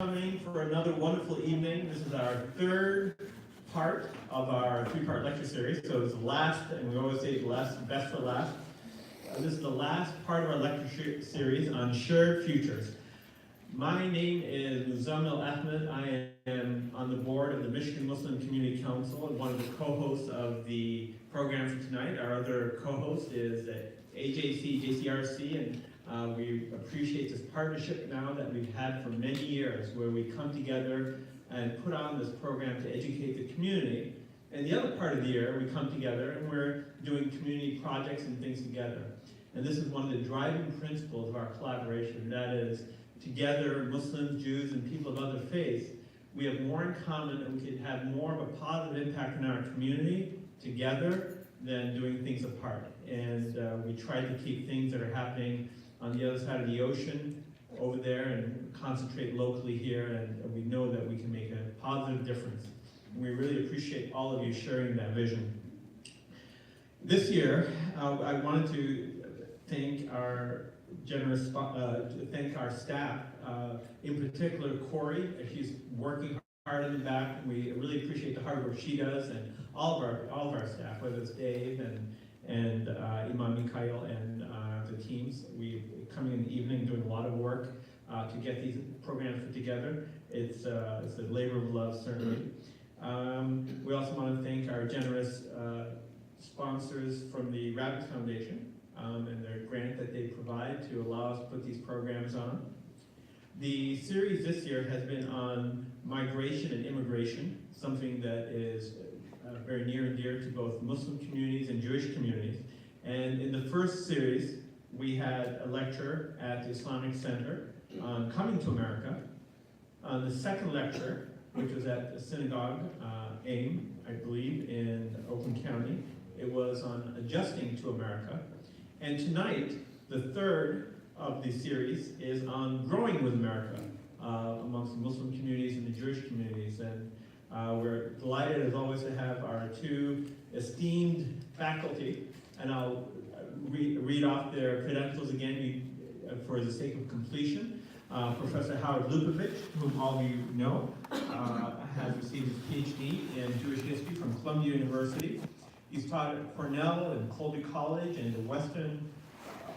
coming for another wonderful evening. This is our third part of our three-part lecture series. So it's the last, and we always say the last, best for last. This is the last part of our lecture series on shared futures. My name is Muzammil Ahmed. I am on the board of the Michigan Muslim Community Council and one of the co-hosts of the program for tonight. Our other co-host is AJC, JCRC, and we appreciate this partnership now that we've had for many years, where we come together and put on this program to educate the community. And the other part of the year, we come together and we're doing community projects and things together. And this is one of the driving principles of our collaboration. That is, together, Muslims, Jews, and people of other faiths, we have more in common and we can have more of a positive impact in our community together than doing things apart. And we try to keep things that are happening on the other side of the ocean over there and concentrate locally here, and we know that we can make a positive difference. And we really appreciate all of you sharing that vision. This year, I wanted to thank our thank our staff, in particular Corey. She's working hard in the back. We really appreciate the hard work she does, and all of our staff, whether it's Dave and Imam Mikhail and the teams. We coming in the evening doing a lot of work to get these programs put together. It's a labor of love, certainly. We also want to thank our generous sponsors from the Rabbits Foundation and their grant that they provide to allow us to put these programs on. The series this year has been on migration and immigration, something that is very near and dear to both Muslim communities and Jewish communities. And in the first series, we had a lecture at the Islamic Center on coming to America. On the second lecture, which was at the synagogue, AIM, I believe, in Oakland County, it was on adjusting to America. And tonight, the third of the series is on growing with America amongst the Muslim communities and the Jewish communities. And we're delighted, as always, to have our two esteemed faculty. And I'll read off their credentials again for the sake of completion. Professor Howard Lupovitch, whom all of you know, has received his PhD in Jewish history from Columbia University. He's taught at Cornell and Colby College and the Western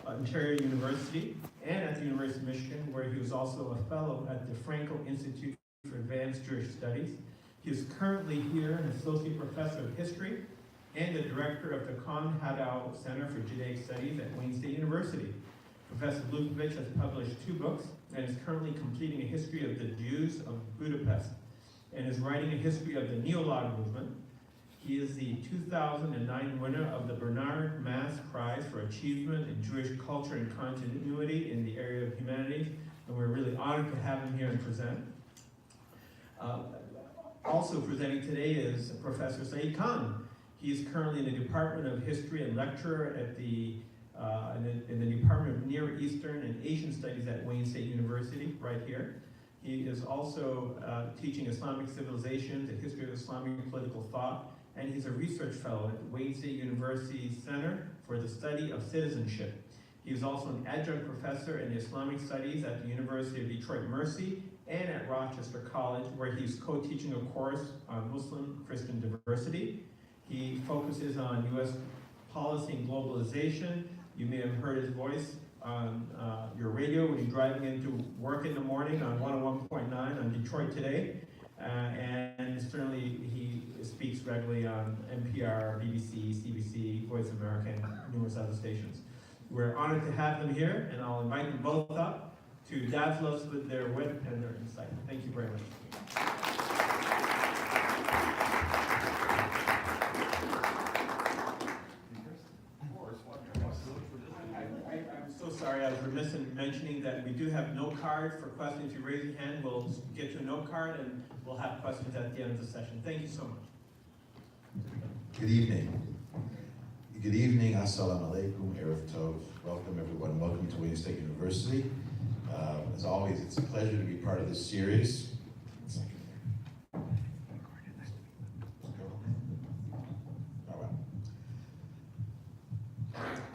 Ontario University and at the University of Michigan, where he was also a fellow at the Frankel Institute for Advanced Jewish Studies. He is currently here an associate professor of history and the director of the Kahn Center for Judaic Studies at Wayne State University. Professor Lupovitch has published 2 books and is currently completing a history of the Jews of Budapest and is writing a history of the Neo-Log movement. He is the 2009 winner of the Bernard Mass Prize for Achievement in Jewish Culture and Continuity in the area of humanities, and we're really honored to have him here and present. Also presenting today is Professor Saeed Kahn. He is currently in the Department of History and lecturer at in the Department of Near Eastern and Asian Studies at Wayne State University, right here. He is also teaching Islamic civilizations and history of Islamic political thought, and he's a research fellow at Wayne State University Center for the Study of Citizenship. He is also an adjunct professor in Islamic Studies at the University of Detroit Mercy and at Rochester College, where he's co-teaching a course on Muslim-Christian diversity. He focuses on U.S. policy and globalization. You may have heard his voice on your radio when you're driving into work in the morning on 101.9 on Detroit Today. And certainly he speaks regularly on NPR, BBC, CBC, Voice of America, and numerous other stations. We're honored to have them here, and I'll invite them both up to dazzle us with their wit and their insight. Thank you very much. I'm so sorry, I was remiss in mentioning that we do have note cards for questions. If you raise your hand, we'll get you a note card and we'll have questions at the end of the session. Thank you so much. Good evening. Good evening, assalamu alaikum, erev tov. Welcome everyone, welcome to Wayne State University. As always, it's a pleasure to be part of this series.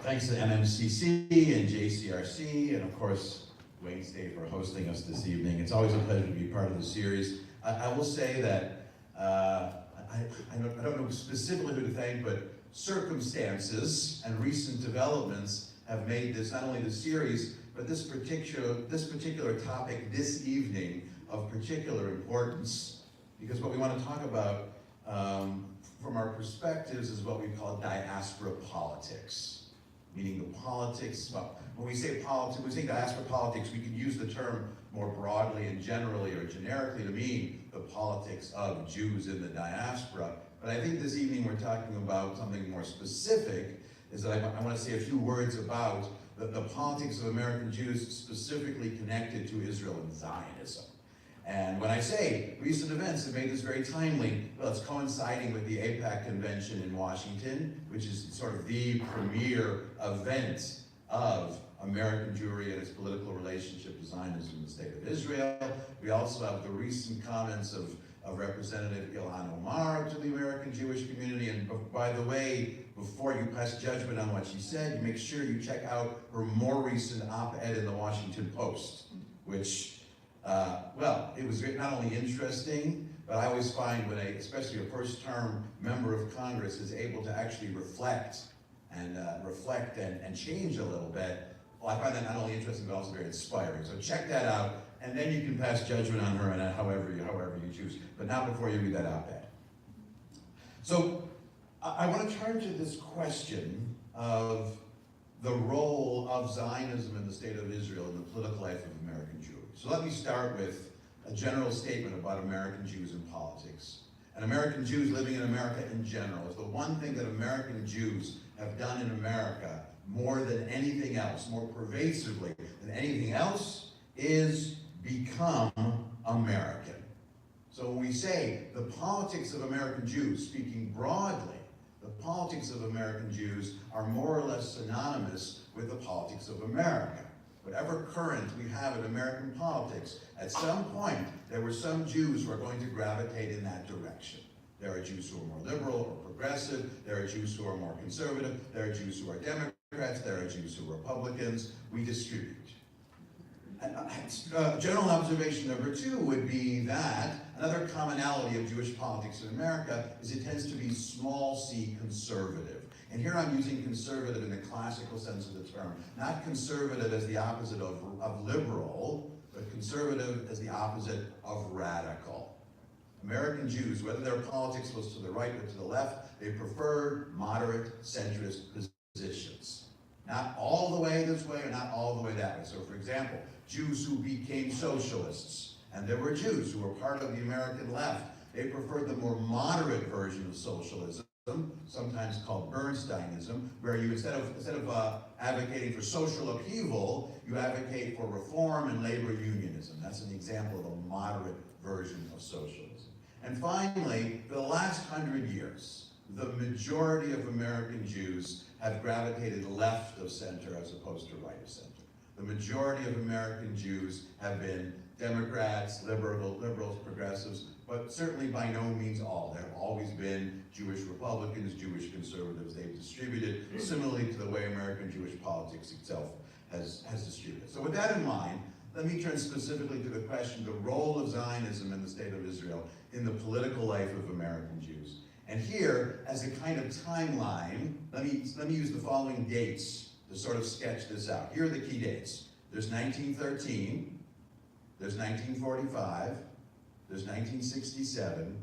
Thanks to MMCC and JCRC, and of course, Wayne State, for hosting us this evening. It's always a pleasure to be part of the series. I will say that I don't know specifically who to thank, but circumstances and recent developments have made this not only the series, but this particular topic this evening of particular importance, because what we want to talk about from our perspectives is what we call diaspora politics, meaning the politics. Well, when we say politics, we say diaspora politics, we can use the term more broadly and generally or generically to mean the politics of Jews in the diaspora. But I think this evening we're talking about something more specific, is that I want to say a few words about the politics of American Jews specifically connected to Israel and Zionism. And when I say recent events have made this very timely, well, it's coinciding with the AIPAC convention in Washington, which is sort of the premier event of American Jewry and its political relationship to Zionism in the state of Israel. We also have the recent comments of Representative Ilhan Omar to the American Jewish community. And by the way, before you pass judgment on what she said, you make sure you check out her more recent op-ed in the Washington Post, which, well, it was not only interesting, but I always find when especially a first-term member of Congress is able to actually reflect and change a little bit, well, I find that not only interesting, but also very inspiring. So check that out, and then you can pass judgment on her and however you choose, but not before you read that op-ed. So I want to turn to this question of the role of Zionism in the state of Israel in the political life of American Jewry. So let me start with a general statement about American Jews and politics. And American Jews living in America in general is the one thing that American Jews have done in America more than anything else, more pervasively than anything else, is become American. So when we say the politics of American Jews, speaking broadly, the politics of American Jews are more or less synonymous with the politics of America. Whatever current we have in American politics, at some point, there were some Jews who are going to gravitate in that direction. There are Jews who are more liberal or progressive. There are Jews who are more conservative. There are Jews who are Democrats. There are Jews who are Republicans. We distribute. General observation number two would be that another commonality of Jewish politics in America is it tends to be small c conservative. And here I'm using conservative in the classical sense of the term, not conservative as the opposite of liberal, but conservative as the opposite of radical. American Jews, whether their politics was to the right or to the left, they preferred moderate, centrist positions. Not all the way this way or not all the way that way. So for example, Jews who became socialists, and there were Jews who were part of the American left, they preferred the more moderate version of socialism, sometimes called Bernsteinism, where you instead of advocating for social upheaval, you advocate for reform and labor unionism. That's an example of a moderate version of socialism. And finally, for the last 100 years, the majority of American Jews have gravitated left of center as opposed to right of center. The majority of American Jews have been Democrats, liberals, progressives, but certainly by no means all. There have always been Jewish Republicans, Jewish conservatives. They've distributed similarly to the way American Jewish politics itself has distributed. So with that in mind, let me turn specifically to the question, the role of Zionism in the state of Israel in the political life of American Jews. And here, as a kind of timeline, let me use the following dates to sort of sketch this out. Here are the key dates. There's 1913, there's 1945, there's 1967,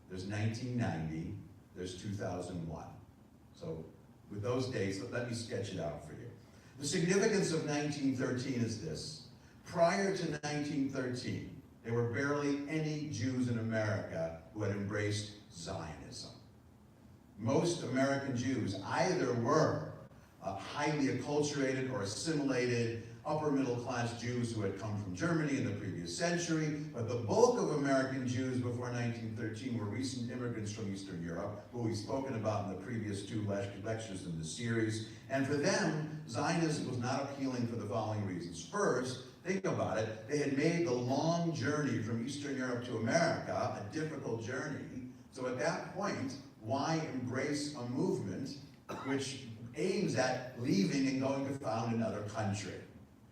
there's 1990, there's 2001. So with those dates, let me sketch it out for you. The significance of 1913 is this. Prior to 1913, there were barely any Jews in America who had embraced Zionism. Most American Jews either were highly acculturated or assimilated upper middle class Jews who had come from Germany in the previous century, but the bulk of American Jews before 1913 were recent immigrants from Eastern Europe, who we've spoken about in the previous two lectures in the series. And for them, Zionism was not appealing for the following reasons. First, think about it, they had made the long journey from Eastern Europe to America, a difficult journey. So at that point, why embrace a movement which aims at leaving and going to found another country?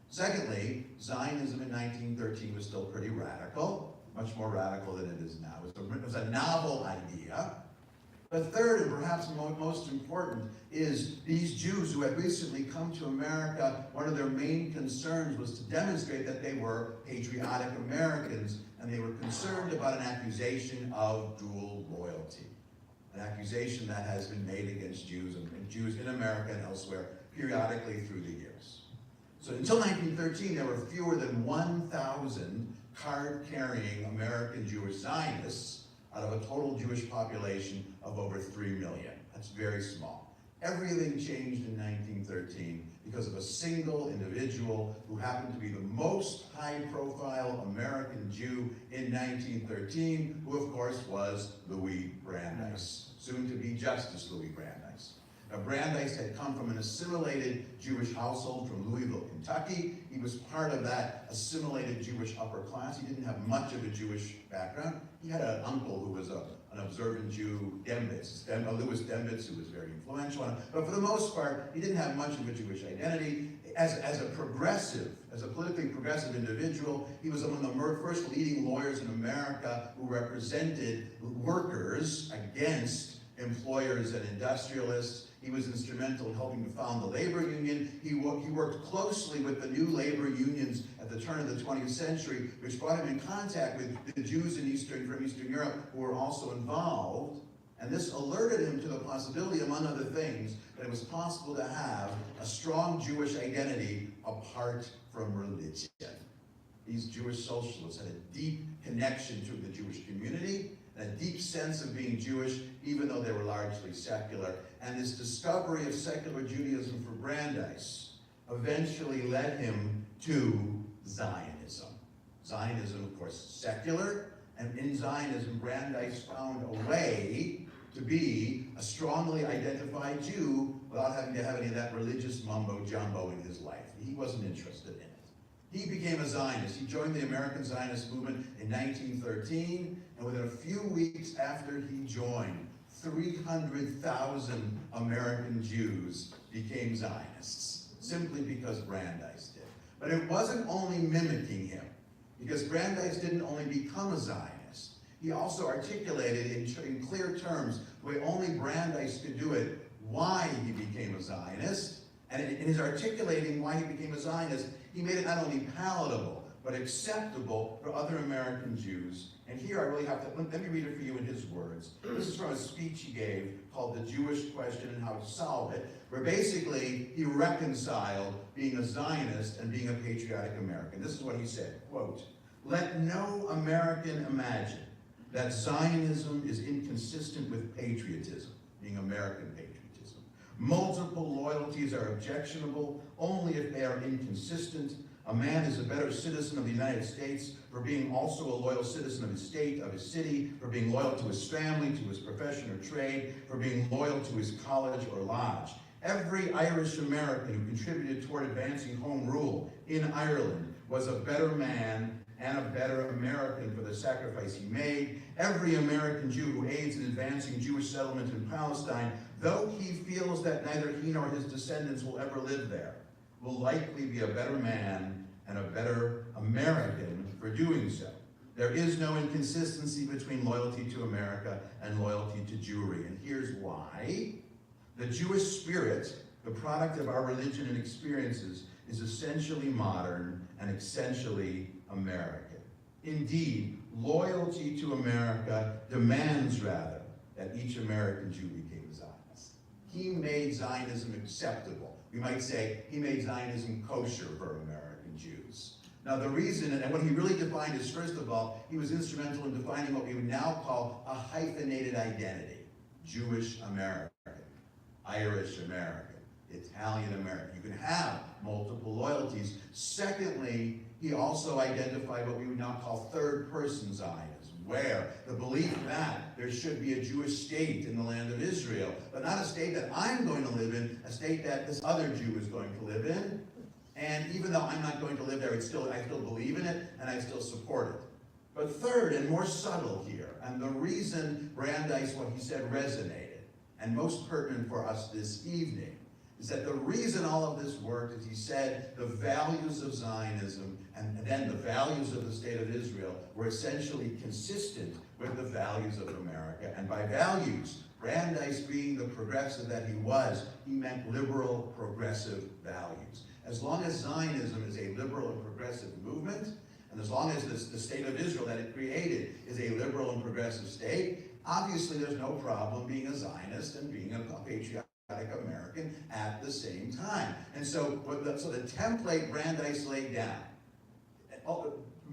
Secondly, Zionism in 1913 was still pretty radical, much more radical than it is now. It was a novel idea. But third, and perhaps most important, is these Jews who had recently come to America, one of their main concerns was to demonstrate that they were patriotic Americans, and they were concerned about an accusation of dual loyalty, an accusation that has been made against Jews and Jews in America and elsewhere periodically through the years. So until 1913, there were fewer than 1,000 card-carrying American Jewish Zionists out of a total Jewish population of over 3 million. That's very small. Everything changed in 1913 because of a single individual who happened to be the most high-profile American Jew in 1913, who of course was Louis Brandeis, soon to be Justice Louis Brandeis. Now, Brandeis had come from an assimilated Jewish household from Louisville, Kentucky. He was part of that assimilated Jewish upper class. He didn't have much of a Jewish background. He had an uncle who was an observant Jew, Louis Dembitz, who was very influential. But for the most part, he didn't have much of a Jewish identity. As a politically progressive individual, he was among the first leading lawyers in America who represented workers against employers and industrialists. He was instrumental in helping to found the labor union. He worked closely with the new labor unions at the turn of the 20th century, which brought him in contact with the Jews from Eastern Europe who were also involved. And this alerted him to the possibility, among other things, that it was possible to have a strong Jewish identity apart from religion. These Jewish socialists had a deep connection to the Jewish community, a deep sense of being Jewish, even though they were largely secular. And this discovery of secular Judaism for Brandeis eventually led him to Zionism. Zionism, of course, secular, and in Zionism, Brandeis found a way to be a strongly identified Jew without having to have any of that religious mumbo-jumbo in his life. He wasn't interested in it. He became a Zionist. He joined the American Zionist movement in 1913, and within a few weeks after he joined, 300,000 American Jews became Zionists, simply because Brandeis did. But it wasn't only mimicking him, because Brandeis didn't only become a Zionist, he also articulated in clear terms, the way only Brandeis could do it, why he became a Zionist. And in his articulating why he became a Zionist, he made it not only palatable, but acceptable for other American Jews. And here I really have to, let me read it for you in his words. This is from a speech he gave called The Jewish Question and How to Solve It, where basically he reconciled being a Zionist and being a patriotic American. This is what he said, quote, "Let no American imagine that Zionism is inconsistent with patriotism," being American patriotism. "Multiple loyalties are objectionable only if they are inconsistent. A man is a better citizen of the United States for being also a loyal citizen of his state, of his city, for being loyal to his family, to his profession or trade, for being loyal to his college or lodge. Every Irish American who contributed toward advancing home rule in Ireland was a better man and a better American for the sacrifice he made. Every American Jew who aids in advancing Jewish settlement in Palestine, though he feels that neither he nor his descendants will ever live there, will likely be a better man and a better American for doing so. There is no inconsistency between loyalty to America and loyalty to Jewry, and here's why. The Jewish spirit, the product of our religion and experiences, is essentially modern and essentially American. Indeed, loyalty to America demands, rather, that each American Jew became a Zionist. He made Zionism acceptable. We might say he made Zionism kosher for American Jews. Now the reason, and what he really defined is, first of all, he was instrumental in defining what we would now call a hyphenated identity. Jewish American, Irish American, Italian American. You can have multiple loyalties. Secondly, he also identified what we would now call third-person Zionism, where the belief that there should be a Jewish state in the land of Israel, but not a state that I'm going to live in, a state that this other Jew is going to live in. And even though I'm not going to live there, I still believe in it, and I still support it. But third, and more subtle here, and the reason Brandeis, what he said, resonated, and most pertinent for us this evening, is that the reason all of this worked is he said the values of Zionism and then the values of the State of Israel were essentially consistent with the values of America. And by values, Brandeis being the progressive that he was, he meant liberal progressive values. As long as Zionism is a liberal and progressive movement, and as long as the State of Israel that it created is a liberal and progressive state, obviously there's no problem being a Zionist and being a patriotic American at the same time. And so, the template Brandeis laid down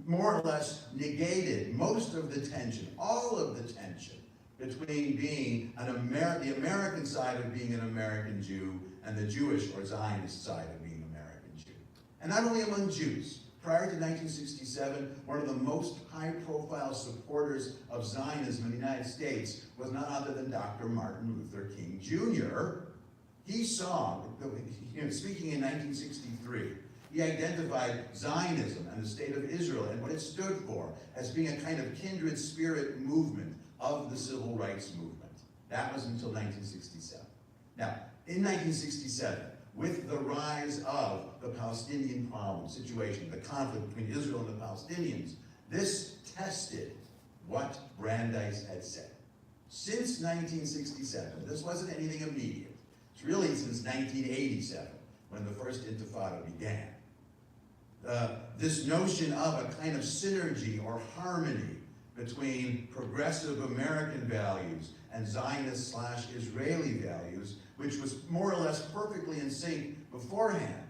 more or less negated most of the tension, all of the tension, between being the American side of being an American Jew and the Jewish or Zionist side of being an American Jew. And not only among Jews. Prior to 1967, one of the most high-profile supporters of Zionism in the United States was none other than Dr. Martin Luther King Jr. He saw, speaking in 1963, he identified Zionism and the State of Israel and what it stood for as being a kind of kindred spirit movement of the civil rights movement. That was until 1967. Now, in 1967, with the rise of the Palestinian problem situation, the conflict between Israel and the Palestinians, this tested what Brandeis had said. Since 1967, this wasn't anything immediate. It's really since 1987, when the first Intifada began. This notion of a kind of synergy or harmony between progressive American values and Zionist/Israeli values, which was more or less perfectly in sync beforehand,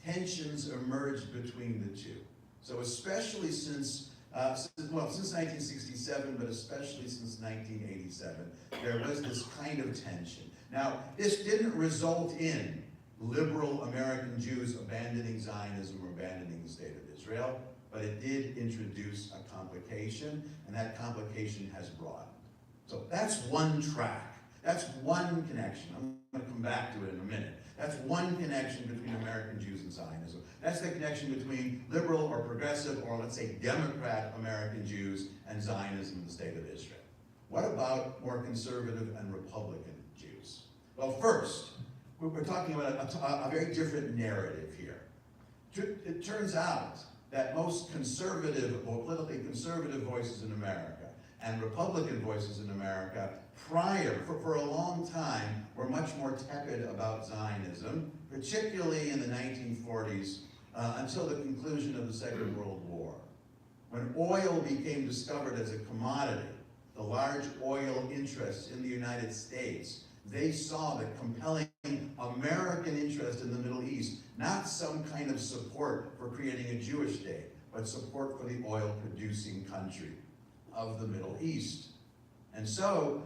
tensions emerged between the two. So especially since 1967, but especially since 1987, there was this kind of tension. Now, this didn't result in liberal American Jews abandoning Zionism or abandoning the State of Israel, but it did introduce a complication, and that complication has broadened. So that's one track. That's one connection. I'm going to come back to it in a minute. That's one connection between American Jews and Zionism. That's the connection between liberal or progressive, or let's say Democrat American Jews and Zionism and the State of Israel. What about more conservative and Republican Jews? Well, first, we're talking about a very different narrative here. It turns out that most conservative, or politically conservative voices in America and Republican voices in America for a long time were much more tepid about Zionism, particularly in the 1940s until the conclusion of the Second World War. When oil became discovered as a commodity, the large oil interests in the United States, they saw the compelling American interest in the Middle East, not some kind of support for creating a Jewish state, but support for the oil-producing country of the Middle East. And so,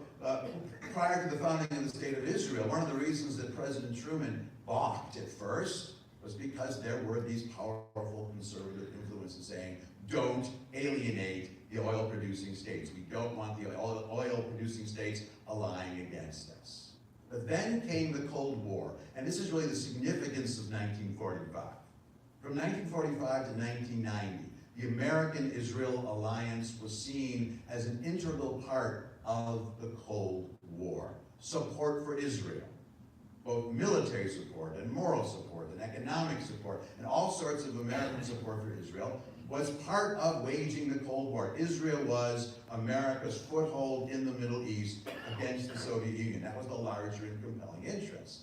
prior to the founding of the State of Israel, one of the reasons that President Truman balked at first was because there were these powerful conservative influences saying, don't alienate the oil-producing states. We don't want the oil-producing states allying against us. But then came the Cold War, and this is really the significance of 1945. From 1945 to 1990, the American-Israel alliance was seen as an integral part of the Cold War. Support for Israel, both military support and moral support and economic support and all sorts of American support for Israel was part of waging the Cold War. Israel was America's foothold in the Middle East against the Soviet Union. That was the larger and compelling interest.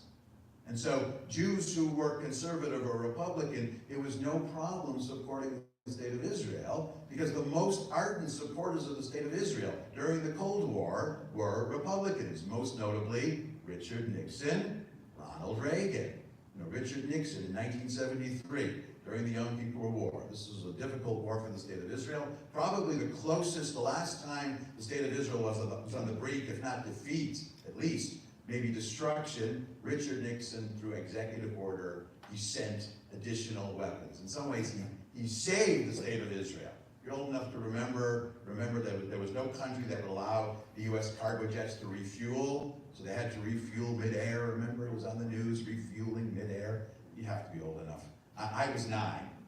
And so Jews who were conservative or Republican, it was no problem supporting the State of Israel because the most ardent supporters of the State of Israel during the Cold War were Republicans, most notably Richard Nixon, Ronald Reagan. Richard Nixon in 1973, during the Yom Kippur War. This was a difficult war for the State of Israel. Probably the closest, the last time the State of Israel was on the brink, if not defeat, at least, maybe destruction. Richard Nixon, through executive order, he sent additional weapons. In some ways, he saved the State of Israel. If you're old enough to remember that there was no country that would allow the U.S. cargo jets to refuel, so they had to refuel midair. Remember, it was on the news, refueling midair. You have to be old enough. I was 9,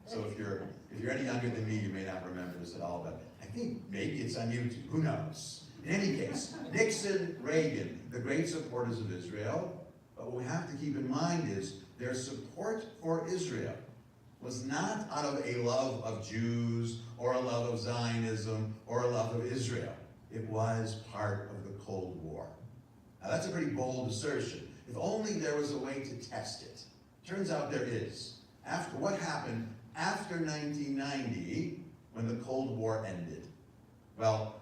so if you're any younger than me, you may not remember this at all, but I think maybe it's on YouTube. Who knows? In any case, Nixon, Reagan, the great supporters of Israel, But what we have to keep in mind is their support for Israel was not out of a love of Jews or a love of Zionism or a love of Israel. It was part of the Cold War. Now that's a pretty bold assertion. If only there was a way to test it. Turns out there is. After what happened after 1990, when the Cold War ended? Well,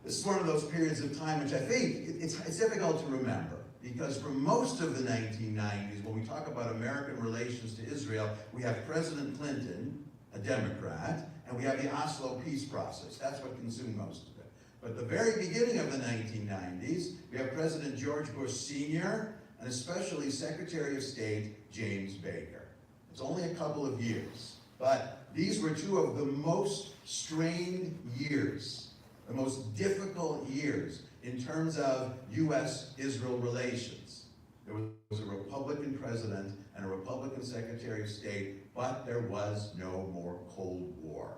this is one of those periods of time which I think it's difficult to remember, because for most of the 1990s, when we talk about American relations to Israel, we have President Clinton, a Democrat, and we have the Oslo peace process. That's what consumed most of it. But at the very beginning of the 1990s, we have President George Bush Sr., and especially Secretary of State James Baker. It's only a couple of years, but these were two of the most strained years, the most difficult years in terms of U.S.-Israel relations. There was a Republican president and a Republican Secretary of State, but there was no more Cold War.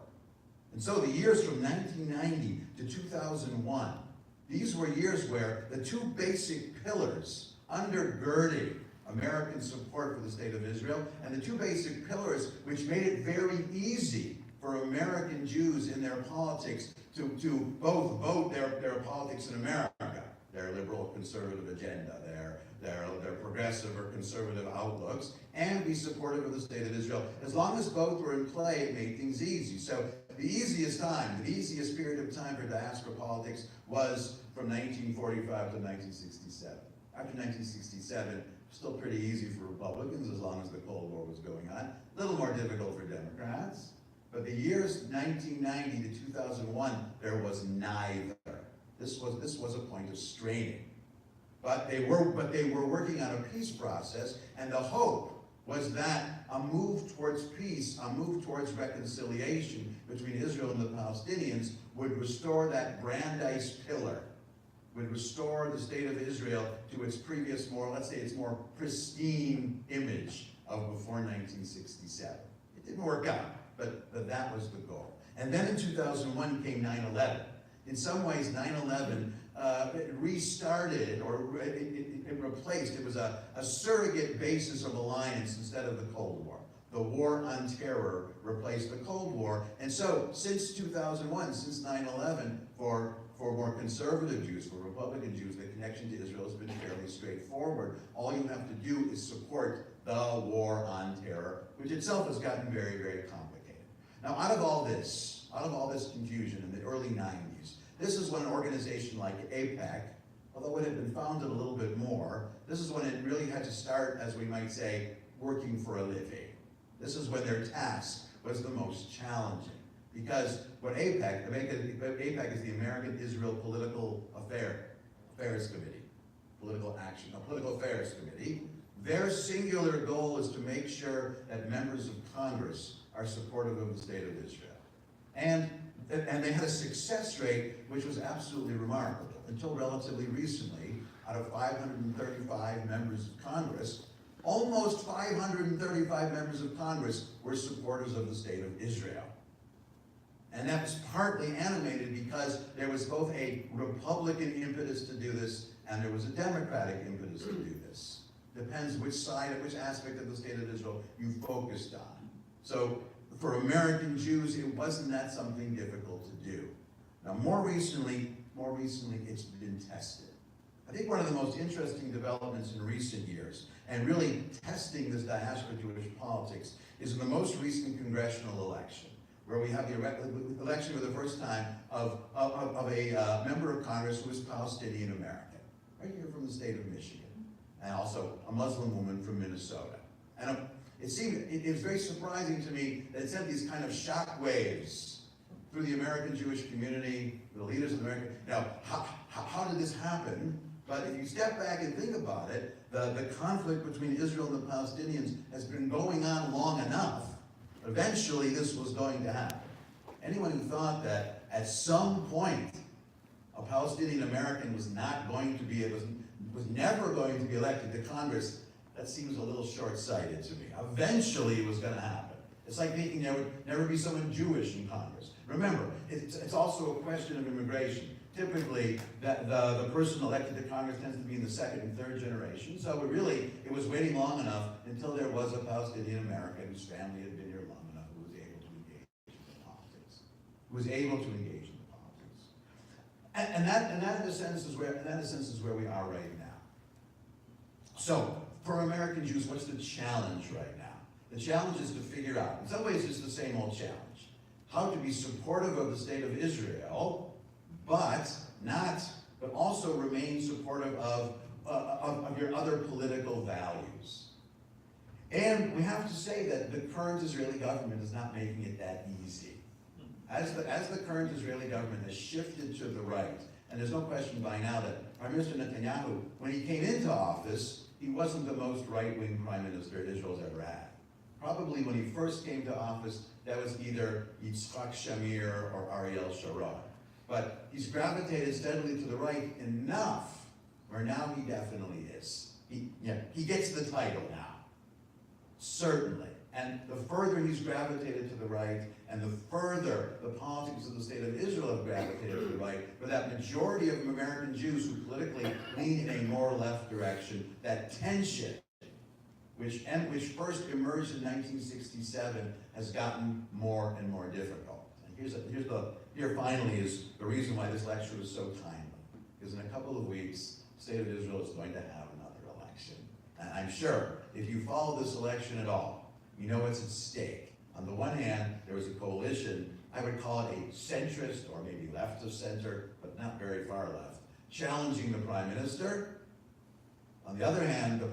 And so the years from 1990 to 2001, these were years where the two basic pillars undergirding American support for the state of Israel, and the two basic pillars which made it very easy for American Jews in their politics to both vote their politics in America, their liberal conservative agenda, their progressive or conservative outlooks, and be supportive of the state of Israel. As long as both were in play, it made things easy. So the easiest period of time for diaspora politics was from 1945 to 1967. After 1967, still pretty easy for Republicans as long as the Cold War was going on. A little more difficult for Democrats. But the years 1990 to 2001, there was neither. This was a point of straining. But they were working on a peace process, and the hope was that a move towards peace, a move towards reconciliation between Israel and the Palestinians would restore that Brandeis pillar, would restore the state of Israel to its previous, let's say its more pristine image of before 1967. It didn't work out, but that was the goal. And then in 2001 came 9/11. In some ways, 9/11 it restarted, or it replaced, it was a surrogate basis of alliance instead of the Cold War. The war on terror replaced the Cold War. And so, since 2001, since 9/11, for more conservative Jews, for Republican Jews, the connection to Israel has been fairly straightforward. All you have to do is support the war on terror, which itself has gotten very, very complicated. Now, out of all this confusion in the early 90s, this is when an organization like AIPAC, although it had been founded a little bit more, this is when it really had to start, as we might say, working for a living. This is when their task was the most challenging. Because what AIPAC is the American Israel Political Affairs Committee, Political Affairs Committee. Their singular goal is to make sure that members of Congress are supportive of the state of Israel. And they had a success rate which was absolutely remarkable. Until relatively recently, out of 535 members of Congress, almost 535 members of Congress were supporters of the state of Israel. And that was partly animated because there was both a Republican impetus to do this and there was a Democratic impetus to do this. Depends which side, which aspect of the state of Israel you focused on. So for American Jews, it wasn't that something difficult to do. Now more recently, it's been tested. I think one of the most interesting developments in recent years, and really testing this diaspora Jewish politics, is in the most recent congressional election, where we have the election for the first time of a member of Congress who is Palestinian American, right here from the state of Michigan, and also a Muslim woman from Minnesota. And it was very surprising to me that it sent these kind of shock waves through the American Jewish community, the leaders of America. Now, how did this happen? But if you step back and think about it, the conflict between Israel and the Palestinians has been going on long enough. Eventually, this was going to happen. Anyone who thought that at some point a Palestinian American was never going to be elected to Congress, that seems a little short-sighted to me. Eventually, it was going to happen. It's like thinking there would never be someone Jewish in Congress. Remember, it's also a question of immigration. Typically, the person elected to Congress tends to be in the second and third generation, so it was waiting long enough until there was a Palestinian American whose family had been here long enough who was able to engage in the politics. And that in a sense is where we are right now. So, for American Jews, what's the challenge right now? The challenge is to figure out, in some ways it's the same old challenge, how to be supportive of the state of Israel, but also remain supportive of your other political values. And we have to say that the current Israeli government is not making it that easy. As the current Israeli government has shifted to the right, and there's no question by now that Prime Minister Netanyahu, when he came into office, he wasn't the most right-wing prime minister Israel's ever had. Probably when he first came to office, that was either Yitzhak Shamir or Ariel Sharon. But he's gravitated steadily to the right enough where now he definitely is. He gets the title now, certainly. And the further he's gravitated to the right, and the further the politics of the state of Israel have gravitated to the right, for that majority of American Jews who politically lean in a more left direction, that tension, which first emerged in 1967, has gotten more and more difficult. And here finally is the reason why this lecture was so timely. Because in a couple of weeks, the state of Israel is going to have another election. And I'm sure if you follow this election at all, you know what's at stake. On the one hand, there was a coalition, I would call it a centrist or maybe left of center, but not very far left, challenging the prime minister. On the other hand, the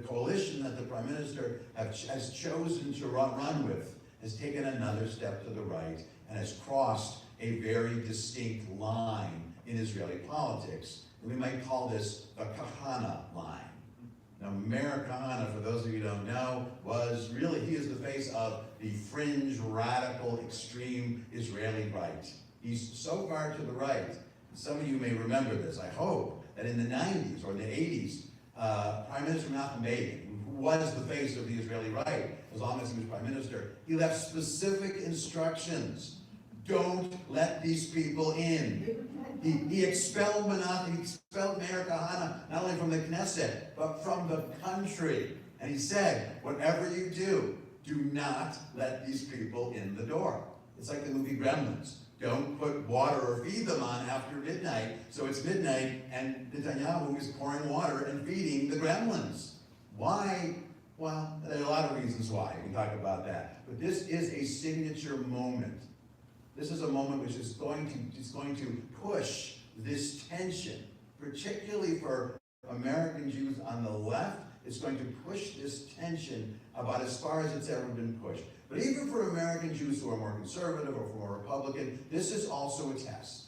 coalition that the prime minister has chosen to run with has taken another step to the right and has crossed a very distinct line in Israeli politics. And we might call this the Kahana line. Now, Meir Kahana, for those of you who don't know, he is the face of the fringe, radical, extreme Israeli right. He's so far to the right, some of you may remember this, I hope, that in the 90s or the 80s, Prime Minister Menachem Begin, who was the face of the Israeli right, as long as he was prime minister, he left specific instructions. Don't let these people in. He expelled Menachem, he expelled Meir Kahana, not only from the Knesset, but from the country. And he said, whatever you do not let these people in the door. It's like the movie Gremlins. Don't put water or feed them on after midnight, so it's midnight and Netanyahu is pouring water and feeding the gremlins. Why? Well, there are a lot of reasons why. We can talk about that. But this is a signature moment. This is a moment which is going to push this tension, particularly for American Jews on the left. It's going to push this tension about as far as it's ever been pushed. But even for American Jews who are more conservative or more Republican, this is also a test.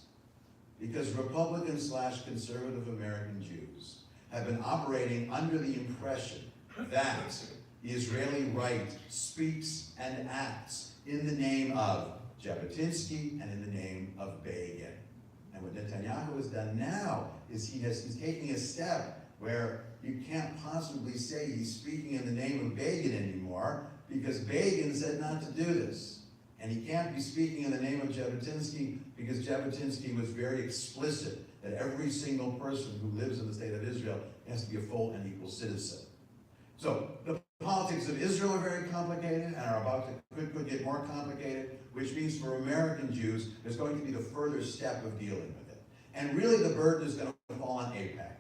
Because Republican/conservative American Jews have been operating under the impression that the Israeli right speaks and acts in the name of Jabotinsky and in the name of Begin. And what Netanyahu has done now is he's taking a step where you can't possibly say he's speaking in the name of Begin anymore, because Begin said not to do this. And he can't be speaking in the name of Jabotinsky because Jabotinsky was very explicit that every single person who lives in the state of Israel has to be a full and equal citizen. So the politics of Israel are very complicated and are about to could get more complicated, which means for American Jews, there's going to be the further step of dealing with it. And really the burden is going to fall on AIPAC.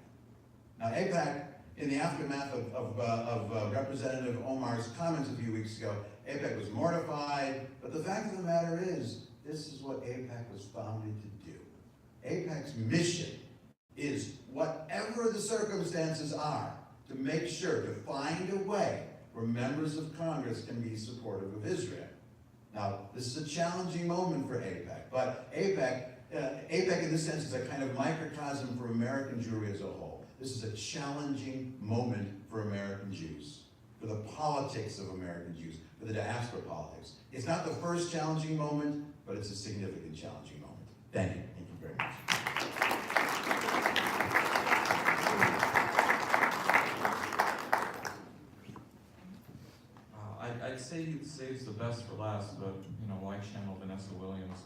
Now AIPAC, in the aftermath of Representative Omar's comments a few weeks ago, AIPAC was mortified, but the fact of the matter is, this is what AIPAC was founded to do. AIPAC's mission is, whatever the circumstances are, to make sure to find a way where members of Congress can be supportive of Israel. Now, this is a challenging moment for AIPAC, but AIPAC in this sense is a kind of microcosm for American Jewry as a whole. This is a challenging moment for American Jews, for the politics of American Jews, for the diaspora politics. It's not the first challenging moment, but it's a significant challenging moment. Thank you. Thank you very much. I'd say he saves the best for last, but why channel the Vanessa Williams.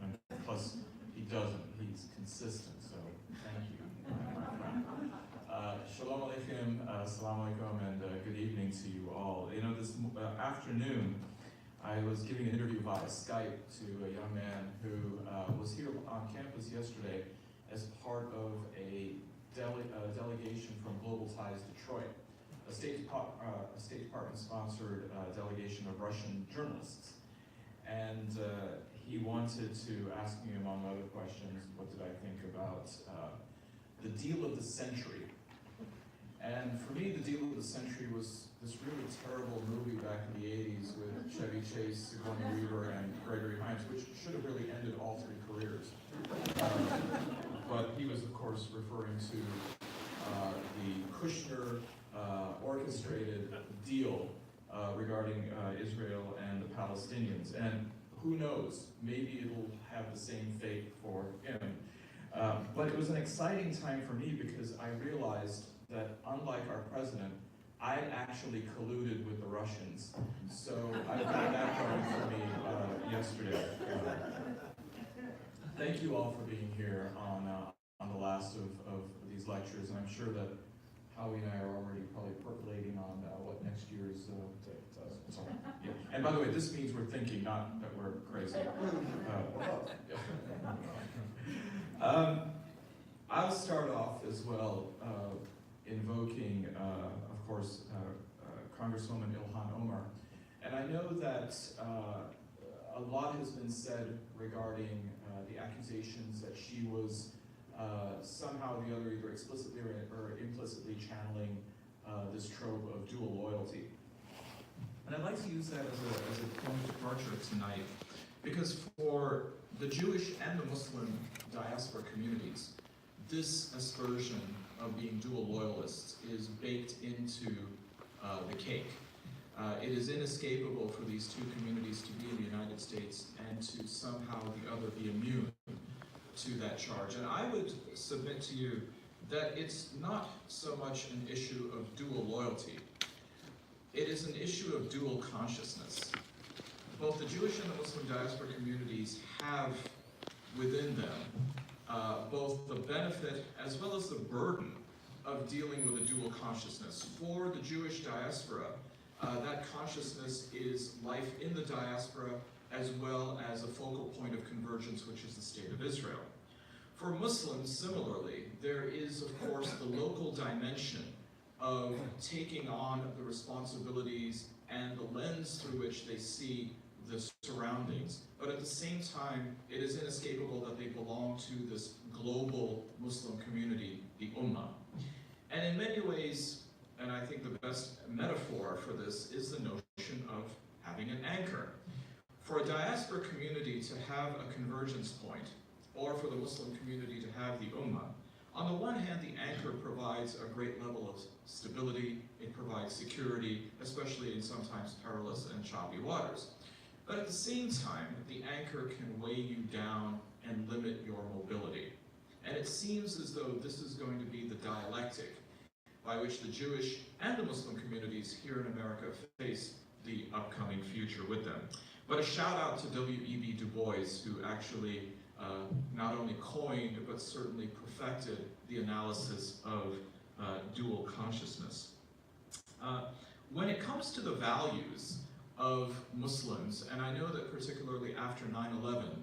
And plus, he doesn't. He's consistent, so thank you. Shalom Aleichem, Assalamu Alaikum, and good evening to you all. You know, this afternoon, I was giving an interview via Skype to a young man who was here on campus yesterday as part of a delegation from Global Ties Detroit, a State Department-sponsored delegation of Russian journalists. And he wanted to ask me, among other questions, what did I think about the deal of the century. And for me, the deal of the century was this really terrible movie back in the 80s with Chevy Chase, Sigourney Weaver, and Gregory Hines, which should have really ended all three careers. But he was, of course, referring to the Kushner orchestrated deal regarding Israel and the Palestinians. And who knows, maybe it'll have the same fate for him. But it was an exciting time for me because I realized that unlike our president, I actually colluded with the Russians. So I've got that going for me yesterday. Thank you all for being here on the last of these lectures, and I'm sure that Howie and I are already probably percolating on what next year's does. Yeah. And by the way, this means we're thinking, not that we're crazy. I'll start off as well invoking, of course, Congresswoman Ilhan Omar. And I know that a lot has been said regarding the accusations that she was somehow or the other either explicitly or implicitly channeling this trope of dual loyalty. And I'd like to use that as a point of departure tonight, because for the Jewish and the Muslim diaspora communities, this aspersion of being dual loyalists is baked into the cake. It is inescapable for these two communities to be in the United States and to somehow or the other be immune to that charge. And I would submit to you that it's not so much an issue of dual loyalty. It is an issue of dual consciousness. Both the Jewish and the Muslim diaspora communities have within them both the benefit as well as the burden of dealing with a dual consciousness. For the Jewish diaspora, that consciousness is life in the diaspora as well as a focal point of convergence, which is the State of Israel. For Muslims, similarly, there is, of course, the local dimension of taking on the responsibilities and the lens through which they see the surroundings. But at the same time, it is inescapable that they belong to this global Muslim community, the Ummah. And in many ways, and I think the best metaphor for this is the notion of having an anchor. For a diaspora community to have a convergence point, or for the Muslim community to have the Ummah, on the one hand, the anchor provides a great level of stability, it provides security, especially in sometimes perilous and choppy waters. But at the same time, the anchor can weigh you down and limit your mobility. And it seems as though this is going to be the dialectic by which the Jewish and the Muslim communities here in America face the upcoming future with them. But a shout out to W.E.B. Du Bois, who actually not only coined, but certainly perfected the analysis of dual consciousness. When it comes to the values of Muslims, and I know that particularly after 9/11,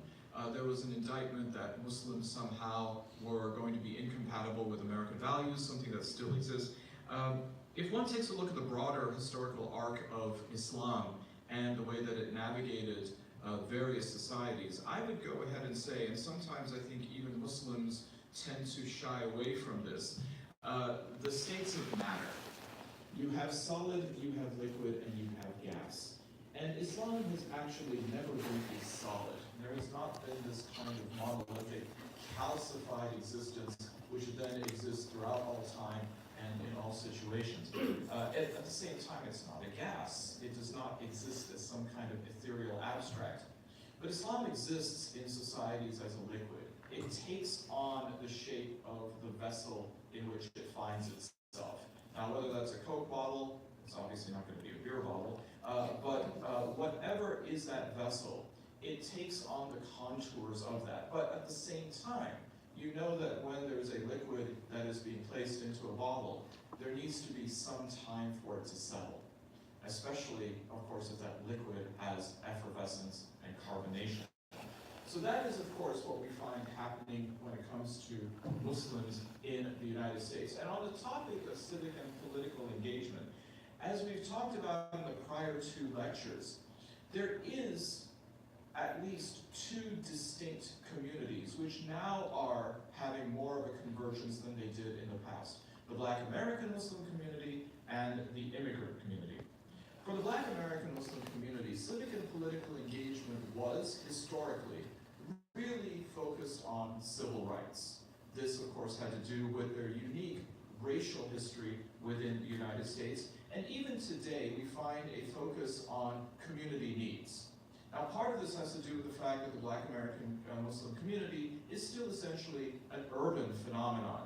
there was an indictment that Muslims somehow were going to be incompatible with American values, something that still exists. If one takes a look at the broader historical arc of Islam and the way that it navigated various societies, I would go ahead and say, and sometimes I think even Muslims tend to shy away from this, the states of matter. You have solid, you have liquid, and you have gas. And Islam has actually never been a solid. There has not been this kind of monolithic, calcified existence which then exists throughout all time and in all situations. At the same time, it's not a gas. It does not exist as some kind of ethereal abstract. But Islam exists in societies as a liquid. It takes on the shape of the vessel in which it finds itself. Now, whether that's a Coke bottle, it's obviously not going to be a beer bottle, but whatever is that vessel, it takes on the contours of that. But at the same time, you know that when there's a liquid that is being placed into a bottle, there needs to be some time for it to settle, especially, of course, if that liquid has effervescence and carbonation. So that is, of course, what we find happening when it comes to Muslims in the United States. And on the topic of civic and political engagement, as we've talked about in the prior two lectures, there is at least two distinct communities which now are having more of a convergence than they did in the past. The Black American Muslim community and the immigrant community. For the Black American Muslim community, civic and political engagement was historically really focused on civil rights. This, of course, had to do with their unique racial history within the United States. And even today, we find a focus on community needs. Now, part of this has to do with the fact that the Black American Muslim community is still essentially an urban phenomenon.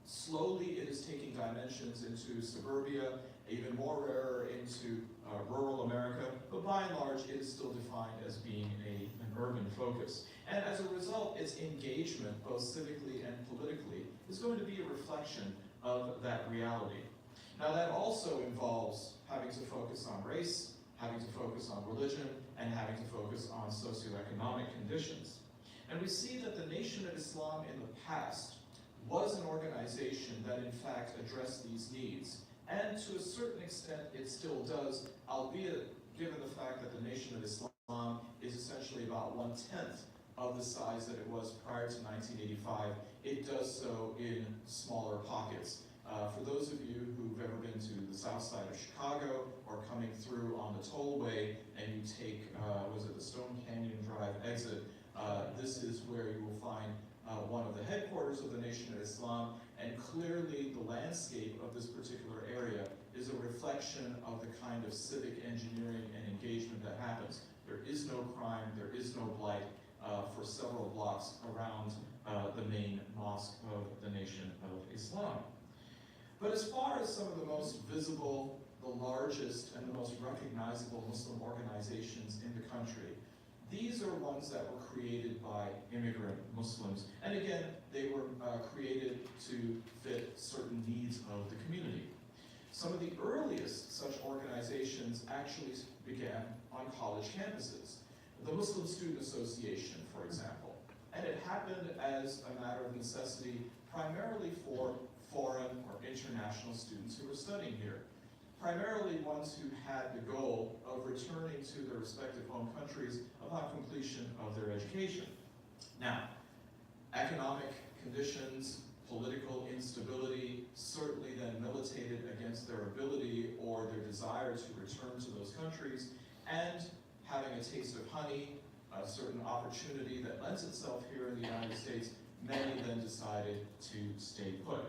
Slowly, it is taking dimensions into suburbia, even more rarer into rural America, but by and large, it is still defined as being an urban focus. And as a result, its engagement, both civically and politically, is going to be a reflection of that reality. Now, that also involves having to focus on race, having to focus on religion, and having to focus on socioeconomic conditions. And we see that the Nation of Islam in the past was an organization that in fact addressed these needs. And to a certain extent, it still does, albeit given the fact that the Nation of Islam is essentially about 1/10 of the size that it was prior to 1985, it does so in smaller pockets. For those of you who've ever been to the south side of Chicago or coming through on the tollway and you take, was it the Stone Canyon Drive exit, this is where you will find one of the headquarters of the Nation of Islam, and clearly the landscape of this particular area is a reflection of the kind of civic engineering and engagement that happens. There is no crime, there is no blight for several blocks around the main mosque of the Nation of Islam. But as far as some of the most visible, the largest, and the most recognizable Muslim organizations in the country, these are ones that were created by immigrant Muslims. And again, they were created to fit certain needs of the community. Some of the earliest such organizations actually began on college campuses. The Muslim Student Association, for example. And it happened as a matter of necessity, primarily for foreign or international students who were studying here. Primarily ones who had the goal of returning to their respective home countries upon completion of their education. Now, economic conditions, political instability certainly then militated against their ability or their desire to return to those countries, and having a taste of honey, a certain opportunity that lends itself here in the United States, many then decided to stay put.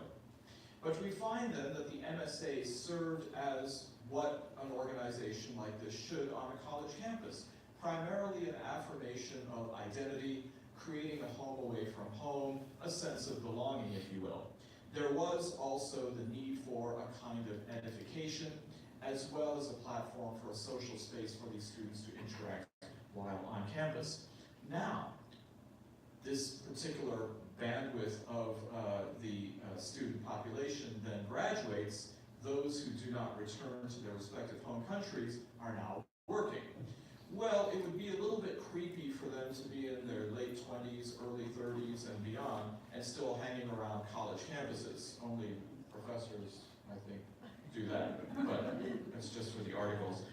But we find then that the MSA served as what an organization like this should on a college campus. Primarily an affirmation of identity, creating a home away from home, a sense of belonging, if you will. There was also the need for a kind of edification, as well as a platform for a social space for these students to interact while on campus. Now, this particular bandwidth of the student population then graduates. Those who do not return to their respective home countries are now working. Well, it would be a little bit creepy for them to be in their late 20s, early 30s, and beyond, and still hanging around college campuses. Only professors, I think, do that, but that's just for the articles.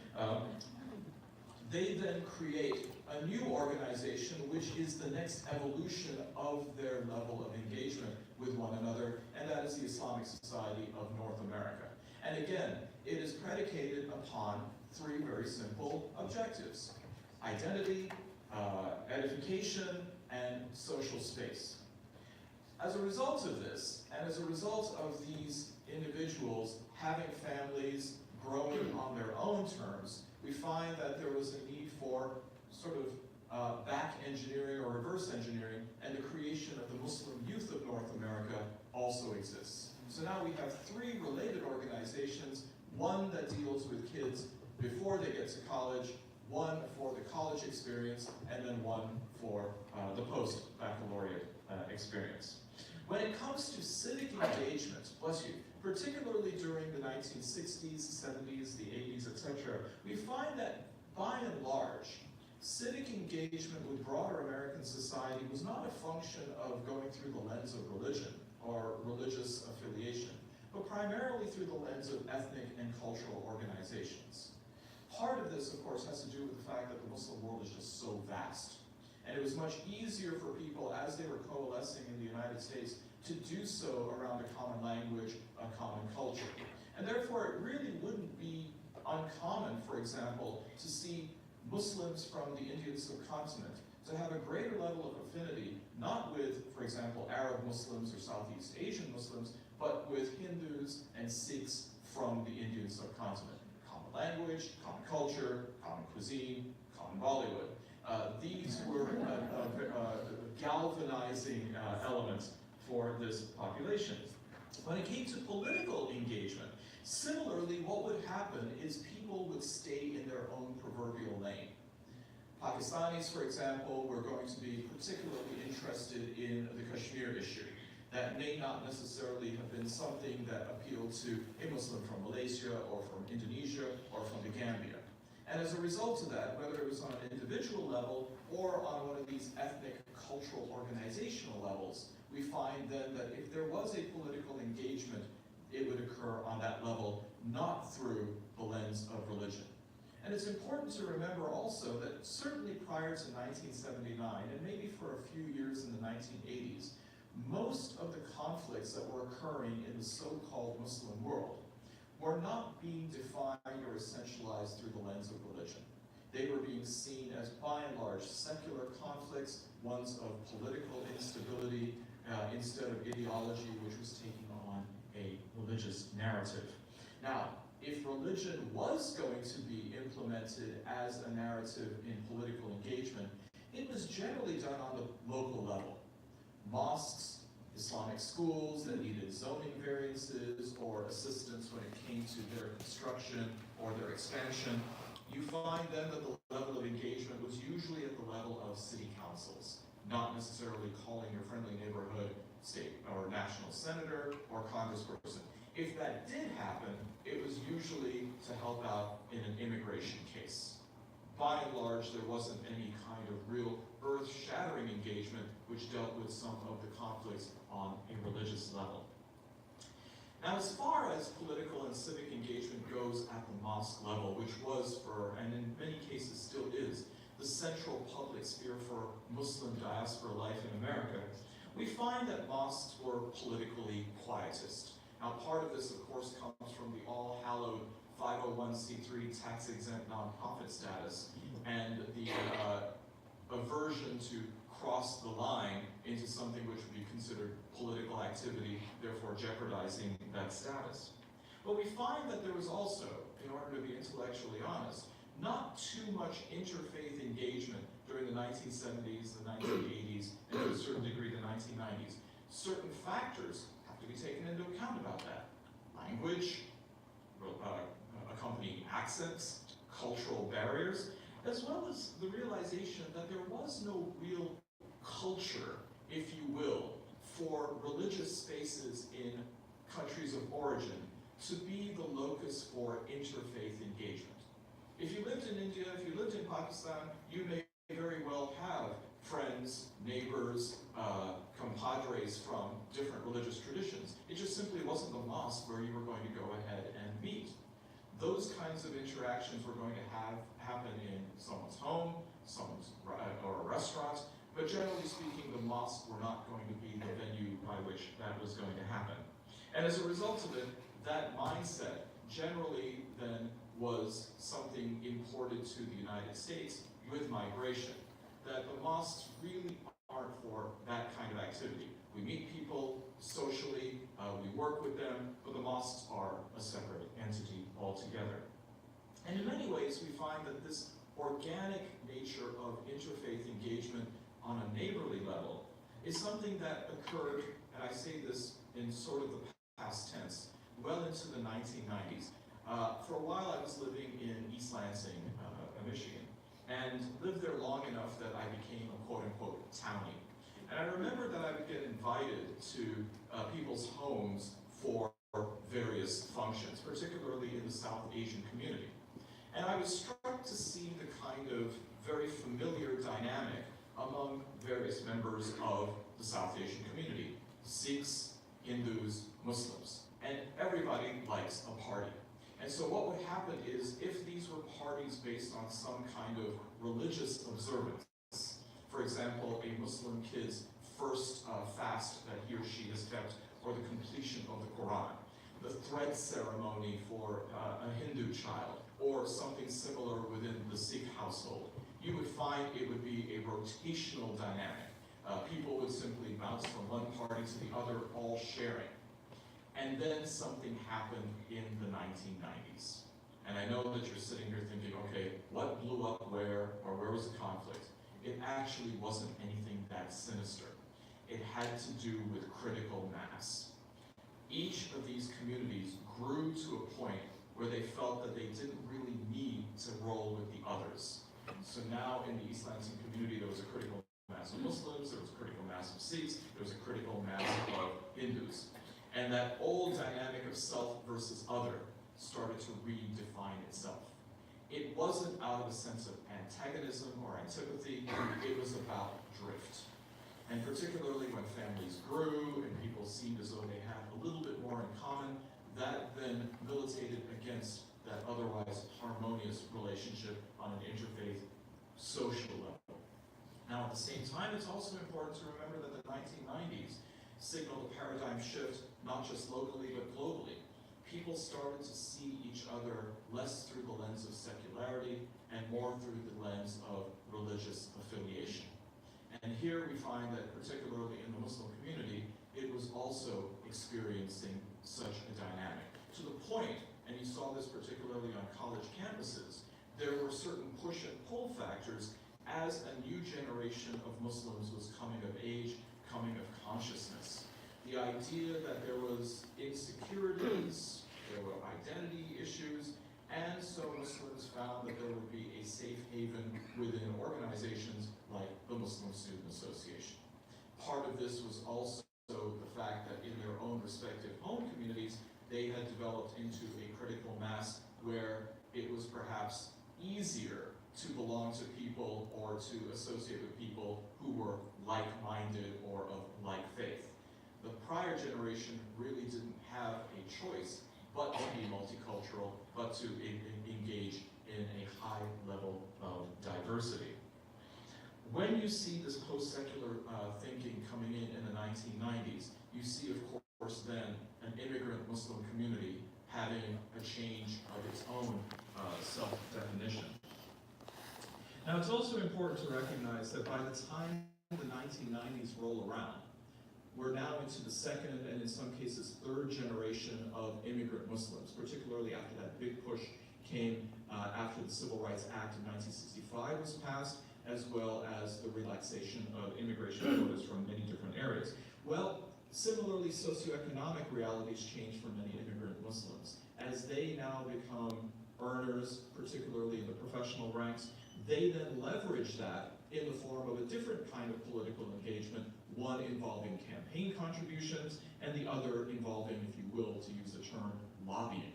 They then create a new organization, which is the next evolution of their level of engagement with one another, and that is the Islamic Society of North America. And again, it is predicated upon three very simple objectives: identity, edification, and social space. As a result of this, and as a result of these individuals having families, growing on their own terms, we find that there was a need for sort of back engineering or reverse engineering, and the creation of the Muslim Youth of North America also exists. So now we have three related organizations, one that deals with kids before they get to college, one for the college experience, and then one for the post-baccalaureate experience. When it comes to civic engagement, bless you, particularly during the 1960s, 70s, the 80s, etc., we find that by and large, civic engagement with broader American society was not a function of going through the lens of religion or religious affiliation, but primarily through the lens of ethnic and cultural organizations. Part of this, of course, has to do with the fact that the Muslim world is just so vast. And it was much easier for people, as they were coalescing in the United States, to do so around a common language, a common culture. And therefore, it really wouldn't be uncommon, for example, to see Muslims from the Indian subcontinent to have a greater level of affinity, not with, for example, Arab Muslims or Southeast Asian Muslims, but with Hindus and Sikhs from the Indian subcontinent. Common language, common culture, common cuisine, common Bollywood. These were galvanizing elements for this population. When it came to political engagement, similarly, what would happen is people would stay in their own proverbial lane. Pakistanis, for example, were going to be particularly interested in the Kashmir issue. That may not necessarily have been something that appealed to a Muslim from Malaysia or from Indonesia or from the Gambia. And as a result of that, whether it was on an individual level or on one of these ethnic, cultural, organizational levels, we find then that if there was a political engagement, it would occur on that level, not through the lens of religion. And it's important to remember also that certainly prior to 1979, and maybe for a few years in the 1980s, most of the conflicts that were occurring in the so-called Muslim world were not being defined or essentialized through the lens of religion. They were being seen as, by and large, secular conflicts, ones of political instability, instead of ideology, which was taking on a religious narrative. Now, if religion was going to be implemented as a narrative in political engagement, it was generally done on the local level. Mosques, Islamic schools that needed zoning variances or assistance when it came to their construction or their expansion, you find then that the level of engagement was usually at the level of city councils, not necessarily calling your friendly neighborhood state or national senator or congressperson. If that did happen, it was usually to help out in an immigration case. By and large, there wasn't any kind of real earth-shattering engagement which dealt with some of the conflicts on a religious level. Now, as far as political and civic engagement goes at the mosque level, which was and in many cases still is, the central public sphere for Muslim diaspora life in America, we find that mosques were politically quietist. Now, part of this, of course, comes from the all-hallowed 501c3 tax-exempt nonprofit status and the aversion to cross the line into something which would be considered political activity, therefore jeopardizing that status. But we find that there was also, in order to be intellectually honest, not too much interfaith engagement during the 1970s, the 1980s, and to a certain degree the 1990s. Certain factors have to be taken into account about that. Language, accompanying accents, cultural barriers, as well as the realization that there was no real culture, if you will, for religious spaces in countries of origin to be the locus for interfaith engagement. If you lived in India, if you lived in Pakistan, you may very well have friends, neighbors, compadres from different religious traditions. It just simply wasn't the mosque where you were going to go ahead and meet. Those kinds of interactions were going to happen in someone's home, or a restaurant, but generally speaking, the mosques were not going to be the venue by which that was going to happen. And as a result of it, that mindset generally then was something imported to the United States with migration, that the mosques really aren't for that kind of activity. We meet people socially, we work with them, but the mosques are a separate entity altogether. And in many ways, we find that this organic nature of interfaith engagement on a neighborly level is something that occurred, and I say this in sort of the past tense, well into the 1990s. For a while, I was living in East Lansing, Michigan, and lived there long enough that I became a quote-unquote townie. And I remember that I would get invited to people's homes for various functions, particularly in the South Asian community. And I was struck to see the kind of very familiar dynamic among various members of the South Asian community: Sikhs, Hindus, Muslims. And everybody likes a party. And so what would happen is, if these were parties based on some kind of religious observance, for example, a Muslim kid's first fast that he or she has kept, or the completion of the Quran, the thread ceremony for a Hindu child, or something similar within the Sikh household, you would find it would be a rotational dynamic. People would simply bounce from one party to the other, all sharing. And then something happened in the 1990s. And I know that you're sitting here thinking, okay, what blew up where, or where was the conflict? It actually wasn't anything that sinister. It had to do with critical mass. Each of these communities grew to a point where they felt that they didn't really need to roll with the others. So now in the East Lansing community, there was a critical mass of Muslims, there was a critical mass of Sikhs, there was a critical mass of Hindus. And that old dynamic of self versus other started to redefine itself. It wasn't out of a sense of antagonism or antipathy, it was about drift. And particularly when families grew and people seemed as though they had a little bit more in common, that then militated against that otherwise harmonious relationship on an interfaith social level. Now at the same time, it's also important to remember that the 1990s signaled a paradigm shift, not just locally, but globally. People started to see each other less through the lens of secularity and more through the lens of religious affiliation. And here we find that, particularly in the Muslim community, it was also experiencing such a dynamic. To the point, and you saw this particularly on college campuses, there were certain push and pull factors as a new generation of Muslims was coming of age, coming of consciousness. The idea that there was insecurities, there were identity issues, and so Muslims found that there would be a safe haven within organizations like the Muslim Student Association. Part of this was also the fact that in their own respective home communities, they had developed into a critical mass where it was perhaps easier to belong to people or to associate with people who were like-minded or of like faith. The prior generation really didn't have a choice but to be multicultural, but to engage in a high level of diversity. When you see this post-secular thinking coming in the 1990s, you see, of course, then an immigrant Muslim community having a change of its own self-definition. Now, it's also important to recognize that by the time the 1990s roll around, we're now into the second and in some cases third generation of immigrant Muslims, particularly after that big push came after the Civil Rights Act of 1965 was passed, as well as the relaxation of immigration quotas from many different areas. Well, similarly, socioeconomic realities change for many immigrant Muslims. As they now become earners, particularly in the professional ranks, they then leverage that in the form of a different kind of political engagement, one involving campaign contributions, and the other involving, if you will, to use the term, lobbying.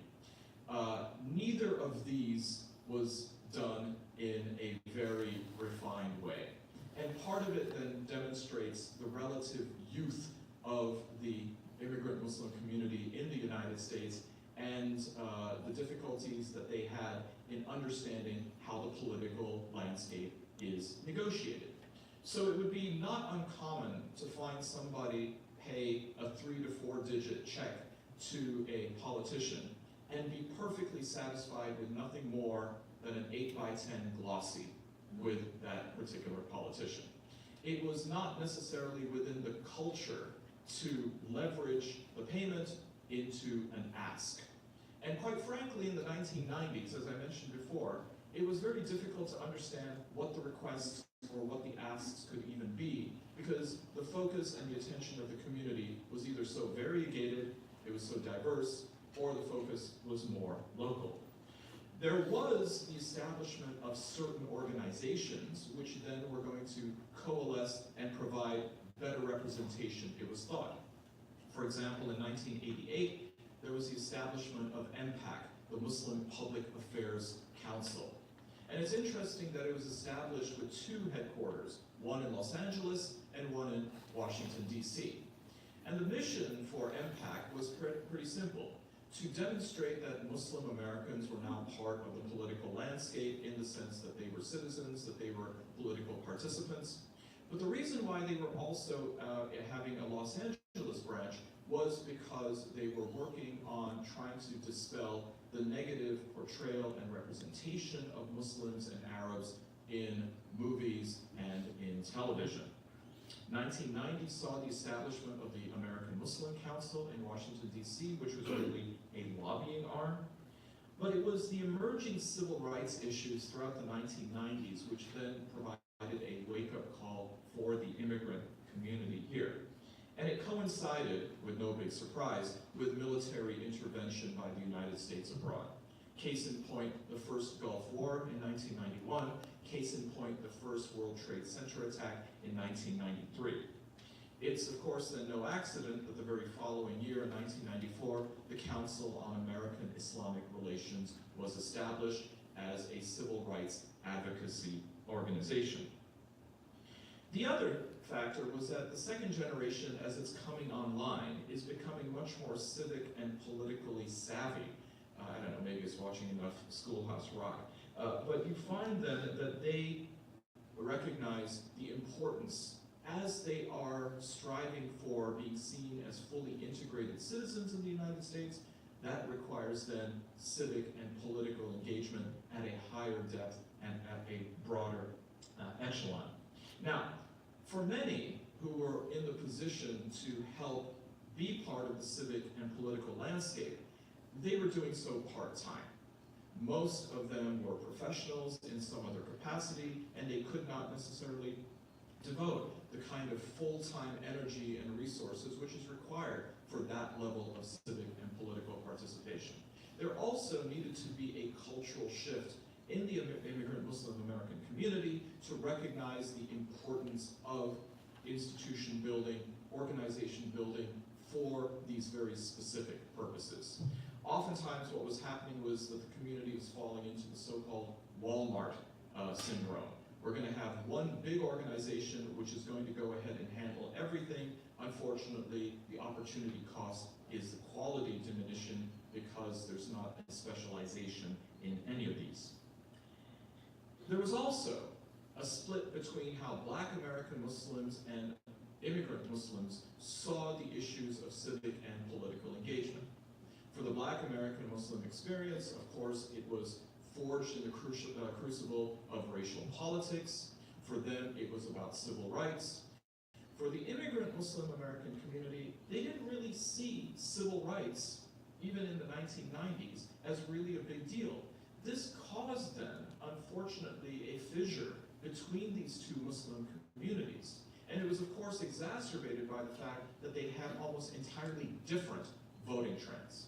Neither of these was done in a very refined way. And part of it then demonstrates the relative youth of the immigrant Muslim community in the United States and the difficulties that they had in understanding how the political landscape is negotiated. So it would be not uncommon to find somebody pay a 3 to 4 digit check to a politician and be perfectly satisfied with nothing more than an 8x10 glossy with that particular politician. It was not necessarily within the culture to leverage the payment into an ask. And quite frankly, in the 1990s, as I mentioned before, it was very difficult to understand what the requests or what the asks could even be, because the focus and the attention of the community was either so variegated, it was so diverse, or the focus was more local. There was the establishment of certain organizations which then were going to coalesce and provide better representation, it was thought. For example, in 1988, there was the establishment of MPAC, the Muslim Public Affairs Council. And it's interesting that it was established with two headquarters, one in Los Angeles and one in Washington, D.C. And the mission for MPAC was pretty simple: to demonstrate that Muslim Americans were now part of the political landscape in the sense that they were citizens, that they were political participants. But the reason why they were also having a Los Angeles branch was because they were working on trying to dispel the negative portrayal and representation of Muslims and Arabs in movies and in television. 1990 saw the establishment of the American Muslim Council in Washington, D.C., which was really a lobbying arm. But it was the emerging civil rights issues throughout the 1990s which then provided a wake-up call for the immigrant community here. And it coincided, with no big surprise, with military intervention by the United States abroad. Case in point, the first Gulf War in 1991. Case in point, the first World Trade Center attack in 1993. It's, of course, then no accident that the very following year, in 1994, the Council on American Islamic Relations was established as a civil rights advocacy organization. The other factor was that the second generation, as it's coming online, is becoming much more civic and politically savvy. I don't know, maybe it's watching enough Schoolhouse Rock. But you find then that they recognize the importance, as they are striving for being seen as fully integrated citizens in the United States, that requires then civic and political engagement at a higher depth and at a broader echelon. Now, for many who were in the position to help be part of the civic and political landscape, they were doing so part-time. Most of them were professionals in some other capacity, and they could not necessarily devote the kind of full-time energy and resources which is required for that level of civic and political participation. There also needed to be a cultural shift in the immigrant Muslim American community to recognize the importance of institution building, organization building for these very specific purposes. Oftentimes what was happening was that the community was falling into the so-called Walmart syndrome. We're going to have one big organization which is going to go ahead and handle everything. Unfortunately, the opportunity cost is the quality diminution because there's not a specialization in any of these. There was also a split between how Black American Muslims and immigrant Muslims saw the issues of civic and political engagement. For the Black American Muslim experience, of course, it was forged in the crucible of racial politics. For them, it was about civil rights. For the immigrant Muslim American community, they didn't really see civil rights, even in the 1990s, as really a big deal. This caused then, unfortunately, a fissure between these two Muslim communities. And it was, of course, exacerbated by the fact that they had almost entirely different voting trends.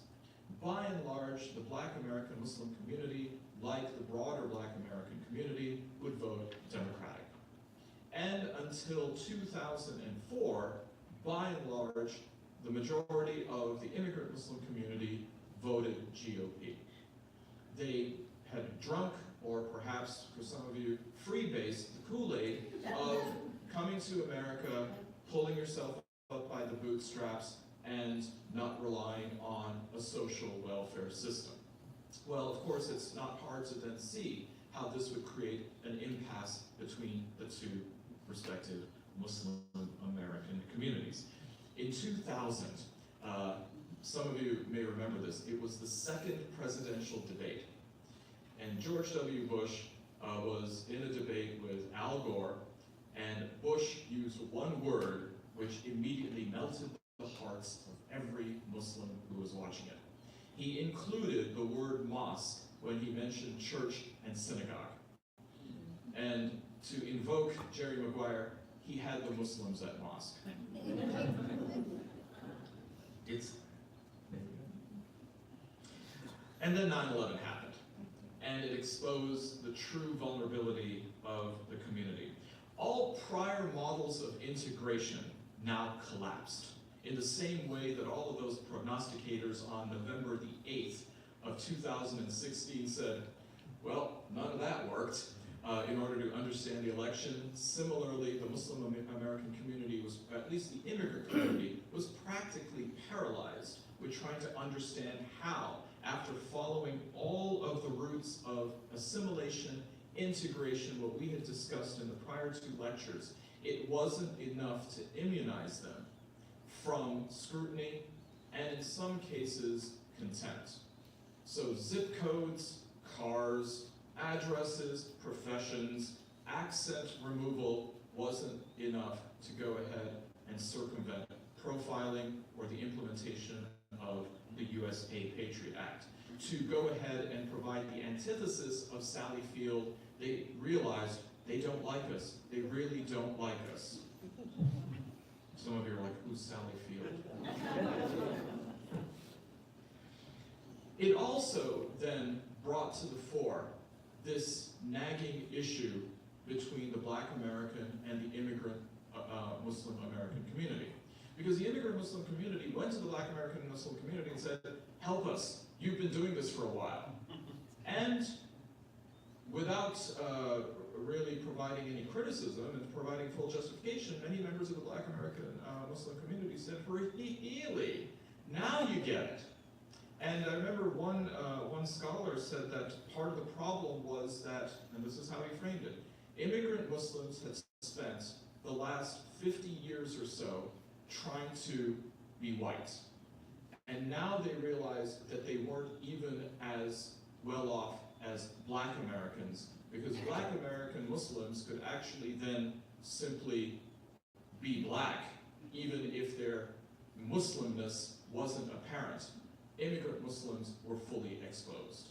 By and large, the Black American Muslim community, like the broader Black American community, would vote Democratic. And until 2004, by and large, the majority of the immigrant Muslim community voted GOP. They had drunk, or perhaps for some of you, freebased the Kool-Aid of coming to America, pulling yourself up by the bootstraps, and not relying on a social welfare system. Well, of course, it's not hard to then see how this would create an impasse between the two respective Muslim American communities. In 2000, some of you may remember this, it was the second presidential debate. And George W. Bush was in a debate with Al Gore, and Bush used one word which immediately melted the hearts of every Muslim who was watching it. He included the word mosque when he mentioned church and synagogue. And to invoke Jerry Maguire, he had the Muslims at mosque. And then 9/11 happened. and it exposed the true vulnerability of the community. All prior models of integration now collapsed, in the same way that all of those prognosticators on November the 8th of 2016 said, well, none of that worked in order to understand the election. Similarly, the Muslim American community was, at least the immigrant community, was practically paralyzed with trying to understand how, after following all of the roots of assimilation, integration, what we had discussed in the prior two lectures, it wasn't enough to immunize them from scrutiny and in some cases, contempt. So zip codes, cars, addresses, professions, accent removal wasn't enough to go ahead and circumvent profiling or the implementation of the USA Patriot Act. To go ahead and provide the antithesis of Sally Field, they realized they don't like us. They really don't like us. Some of you are like, who's Sally Field? It also then brought to the fore this nagging issue between the Black American and the immigrant Muslim American community. Because the immigrant Muslim community went to the Black American and Muslim community and said, help us, you've been doing this for a while. And without really providing any criticism and providing full justification, many members of the Black American Muslim community said, really, now you get it. And I remember one scholar said that part of the problem was that, and this is how he framed it, immigrant Muslims had spent the last 50 years or so trying to be white. And now they realized that they weren't even as well off as Black Americans, because Black American Muslims could actually then simply be Black, even if their Muslimness wasn't apparent. Immigrant Muslims were fully exposed.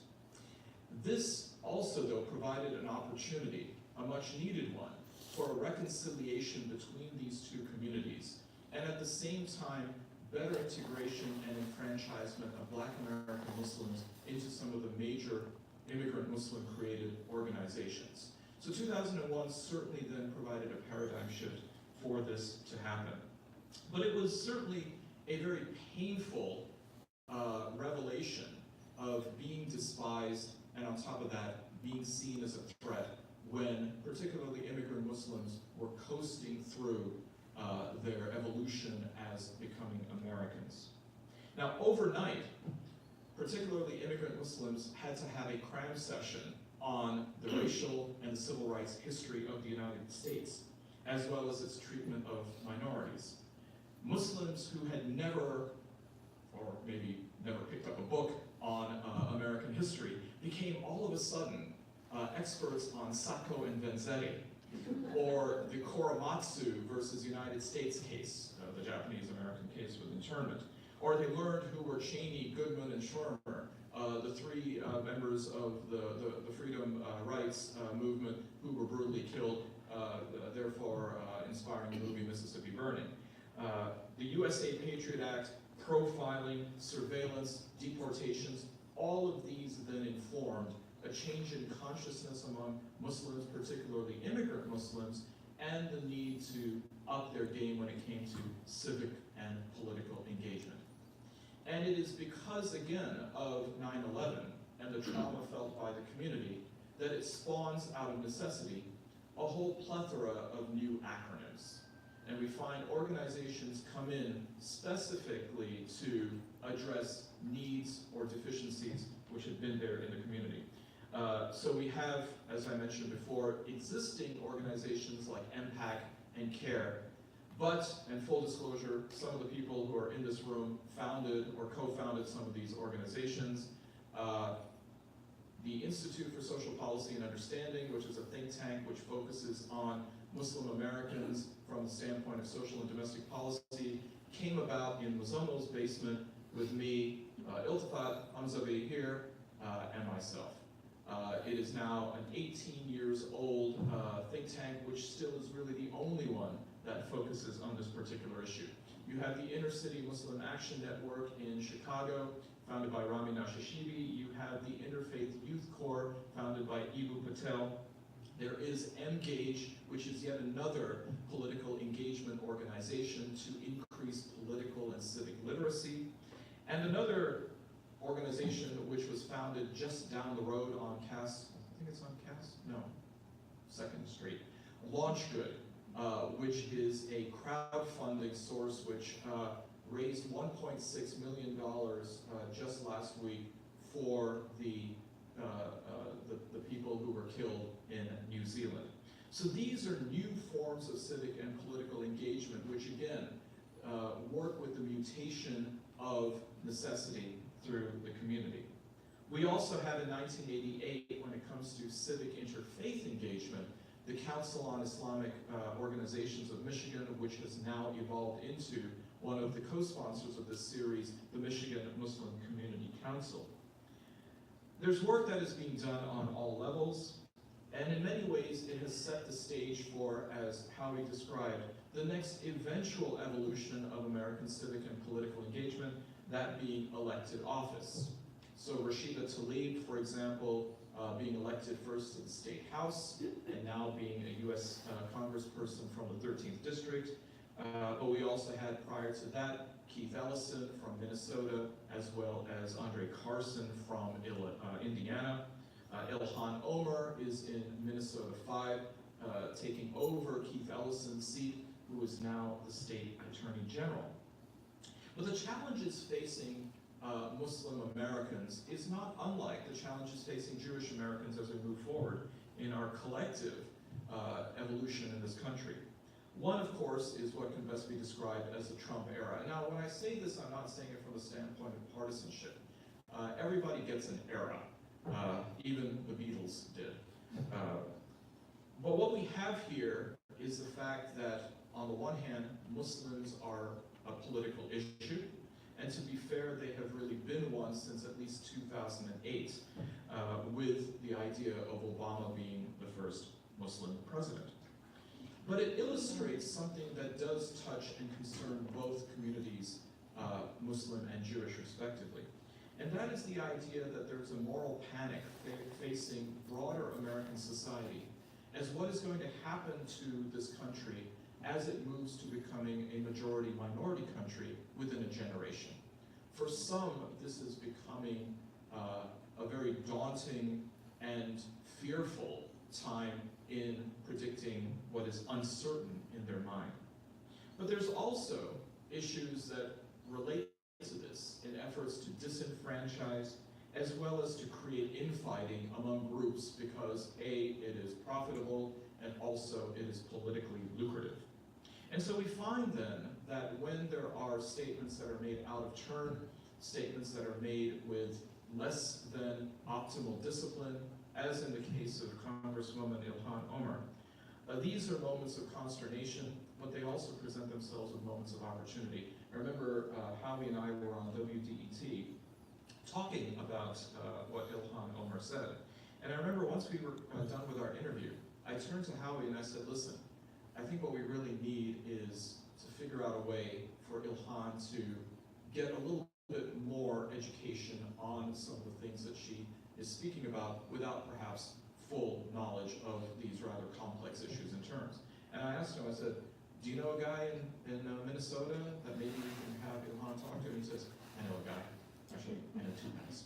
This also, though, provided an opportunity, a much needed one, for a reconciliation between these two communities, and at the same time, better integration and enfranchisement of Black American Muslims into some of the major immigrant Muslim created organizations. So 2001 certainly then provided a paradigm shift for this to happen. But it was certainly a very painful revelation of being despised, and on top of that, being seen as a threat when particularly immigrant Muslims were coasting through their evolution as becoming Americans. Now, overnight, particularly immigrant Muslims had to have a cram session on the racial and the civil rights history of the United States, as well as its treatment of minorities. Muslims who had never, or maybe never picked up a book on American history, became all of a sudden experts on Sacco and Vanzetti, or the Korematsu versus United States case, the Japanese-American case with internment. Or they learned who were Cheney, Goodman, and Schormer, the three members of the freedom rights movement who were brutally killed, therefore inspiring the movie Mississippi Burning. The USA Patriot Act, profiling, surveillance, deportations, all of these then informed a change in consciousness among Muslims, particularly immigrant Muslims, and the need to up their game when it came to civic and political engagement. And it is because, again, of 9/11 and the trauma felt by the community that it spawns out of necessity a whole plethora of new acronyms. And we find organizations come in specifically to address needs or deficiencies which have been there in the community. So we have, as I mentioned before, existing organizations like MPAC and CARE, but, and full disclosure, some of the people who are in this room founded or co-founded some of these organizations. The Institute for Social Policy and Understanding, which is a think tank which focuses on Muslim Americans from the standpoint of social and domestic policy, came about in Mazono's basement with me, Iltifat Hamzavi here, and myself. It is now an 18 years old think tank, which still is really the only one that focuses on this particular issue. You have the Inner City Muslim Action Network in Chicago, founded by Rami Nashashibi. You have the Interfaith Youth Corps, founded by Ibu Patel. There is Engage, which is yet another political engagement organization to increase political and civic literacy. And another organization which was founded just down the road on Cass, I think it's on Cass? No, 2nd Street. Launch Good, which is a crowdfunding source which raised $1.6 million just last week for the people who were killed in New Zealand. So these are new forms of civic and political engagement, which again, work with the mutation of necessity through the community. We also have in 1988, when it comes to civic interfaith engagement, the Council on Islamic Organizations of Michigan, which has now evolved into one of the co-sponsors of this series, the Michigan Muslim Community Council. There's work that is being done on all levels, and in many ways it has set the stage for, as Howie described, the next eventual evolution of American civic and political engagement, that being elected office. So Rashida Tlaib, for example, being elected first to the State House, and now being a U.S. Congressperson from the 13th District. But we also had, prior to that, Keith Ellison from Minnesota, as well as Andre Carson from Indiana. Ilhan Omar is in Minnesota 5, taking over Keith Ellison's seat, who is now the state attorney general. But the challenges facing Muslim Americans is not unlike the challenges facing Jewish Americans as we move forward in our collective evolution in this country. One, of course, is what can best be described as the Trump era. Now, when I say this, I'm not saying it from the standpoint of partisanship. Everybody gets an era. Even the Beatles did. But what we have here is the fact that, on the one hand, Muslims are a political issue, and to be fair, they have really been one since at least 2008, with the idea of Obama being the first Muslim president. But it illustrates something that does touch and concern both communities, Muslim and Jewish respectively. And that is the idea that there's a moral panic facing broader American society as what is going to happen to this country as it moves to becoming a majority-minority country within a generation. For some, this is becoming a very daunting and fearful time in predicting what is uncertain in their mind. But there's also issues that relate to this in efforts to disenfranchise as well as to create infighting among groups because A, it is profitable, and also it is politically lucrative. And so we find then that when there are statements that are made out of turn, statements that are made with less than optimal discipline, as in the case of Congresswoman Ilhan Omar, these are moments of consternation, but they also present themselves with moments of opportunity. I remember Howie and I were on WDET talking about what Ilhan Omar said. And I remember once we were done with our interview, I turned to Howie and I said, listen, I think what we really need is to figure out a way for Ilhan to get a little bit more education on some of the things that she is speaking about without perhaps full knowledge of these rather complex issues and terms. And I asked him, I said, do you know a guy in Minnesota that maybe you can have Ilhan talk to? And he says, I know a guy. Actually, I know two guys.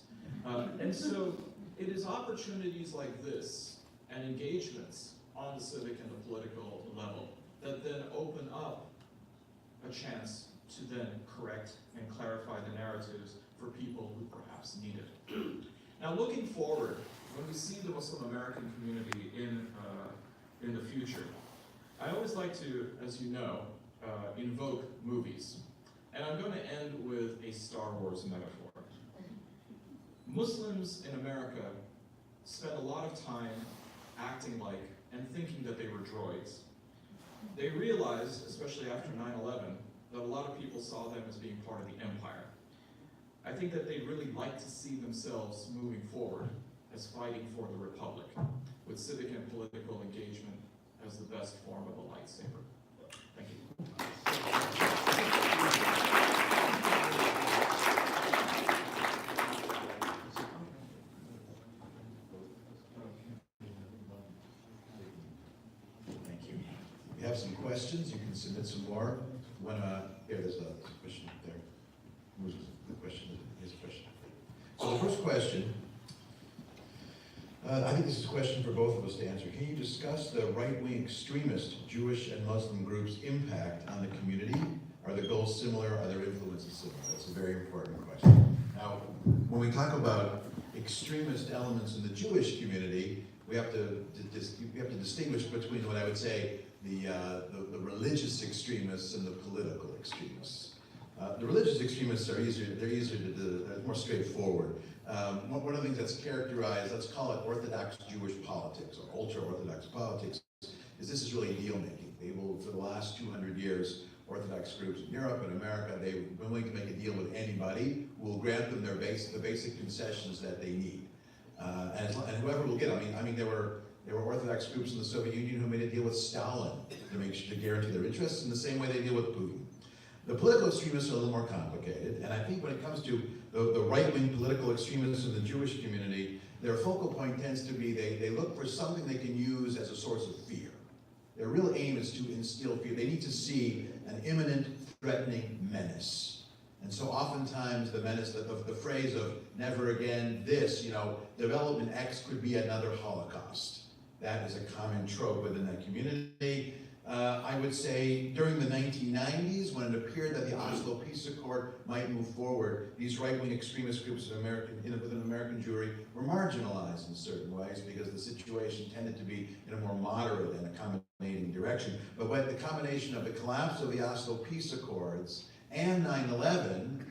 And so it is opportunities like this and engagements on the civic and the political level that then open up a chance to then correct and clarify the narratives for people who perhaps need it. Now, looking forward, when we see the Muslim American community in the future, I always like to, as you know, invoke movies. And I'm going to end with a Star Wars metaphor. Muslims in America spent a lot of time acting like and thinking that they were droids. They realized, especially after 9/11, that a lot of people saw them as being part of the empire. I think that they really like to see themselves moving forward as fighting for the republic, with civic and political engagement as the best form of a lightsaber. Thank you. have some questions, you can submit some more. There's a question there. Who's the question? Here's a question. So the first question, I think this is a question for both of us to answer. Can you discuss the right-wing extremist Jewish and Muslim groups' impact on the community? Are the goals similar? Are their influences similar? That's a very important question. Now, when we talk about extremist elements in the Jewish community, we have to distinguish between what I would say the religious extremists and the political extremists. The religious extremists are easier to do, they're more straightforward. One of the things that's characterized, let's call it Orthodox Jewish politics or ultra-Orthodox politics, is this is really deal-making. They will, for the last 200 years, Orthodox groups in Europe and America, they've been willing to make a deal with anybody who will grant them the basic concessions that they need. And whoever will get, I mean, there were Orthodox groups in the Soviet Union who made a deal with Stalin to guarantee their interests in the same way they deal with Putin. The political extremists are a little more complicated, and I think when it comes to the right-wing political extremists in the Jewish community, their focal point tends to be they look for something they can use as a source of fear. Their real aim is to instill fear. They need to see an imminent, threatening menace. And so oftentimes the menace, the phrase of never again this, development X could be another Holocaust. That is a common trope within that community. I would say during the 1990s, when it appeared that the Oslo Peace Accord might move forward, these right-wing extremist groups within American Jewry were marginalized in certain ways because the situation tended to be in a more moderate and accommodating direction. But when the combination of the collapse of the Oslo Peace Accords and 9/11,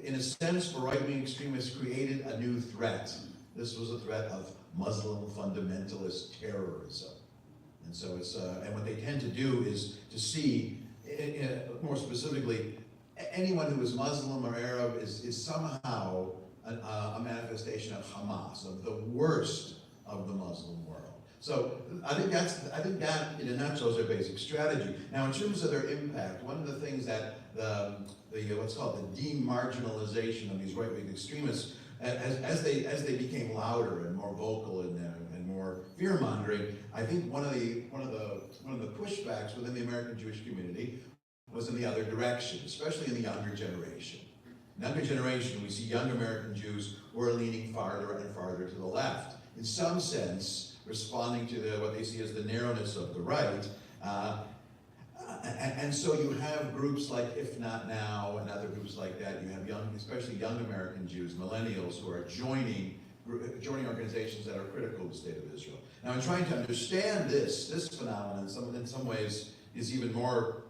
in a sense, for right-wing extremists, created a new threat. This was a threat of Muslim fundamentalist terrorism. And so and what they tend to do is to see, more specifically, anyone who is Muslim or Arab is somehow a manifestation of Hamas, of the worst of the Muslim world. So I think that in a nutshell is their basic strategy. Now, in terms of their impact, one of the things that what's called the demarginalization of these right-wing extremists, as they became louder and more vocal and more fear-mongering, I think one of the pushbacks within the American Jewish community was in the other direction, especially in the younger generation. In the younger generation, we see young American Jews who are leaning farther and farther to the left. In some sense, responding to what they see as the narrowness of the right. And so you have groups like If Not Now and other groups like that. You have especially young American Jews, millennials, who are joining organizations that are critical of the state of Israel. Now, in trying to understand this phenomenon, in some ways is even more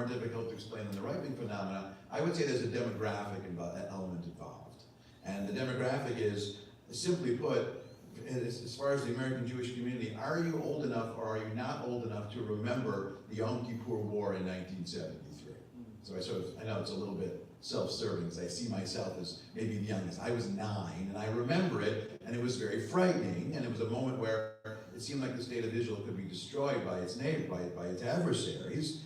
difficult to explain than the right-wing phenomena. I would say there's a demographic element involved, and the demographic is, simply put, as far as the American Jewish community, are you old enough or are you not old enough to remember the Yom Kippur War in 1973? So I know it's a little bit self-serving, because I see myself as maybe the youngest. I was 9, and I remember it, and it was very frightening, and it was a moment where it seemed like the state of Israel could be destroyed by its adversaries.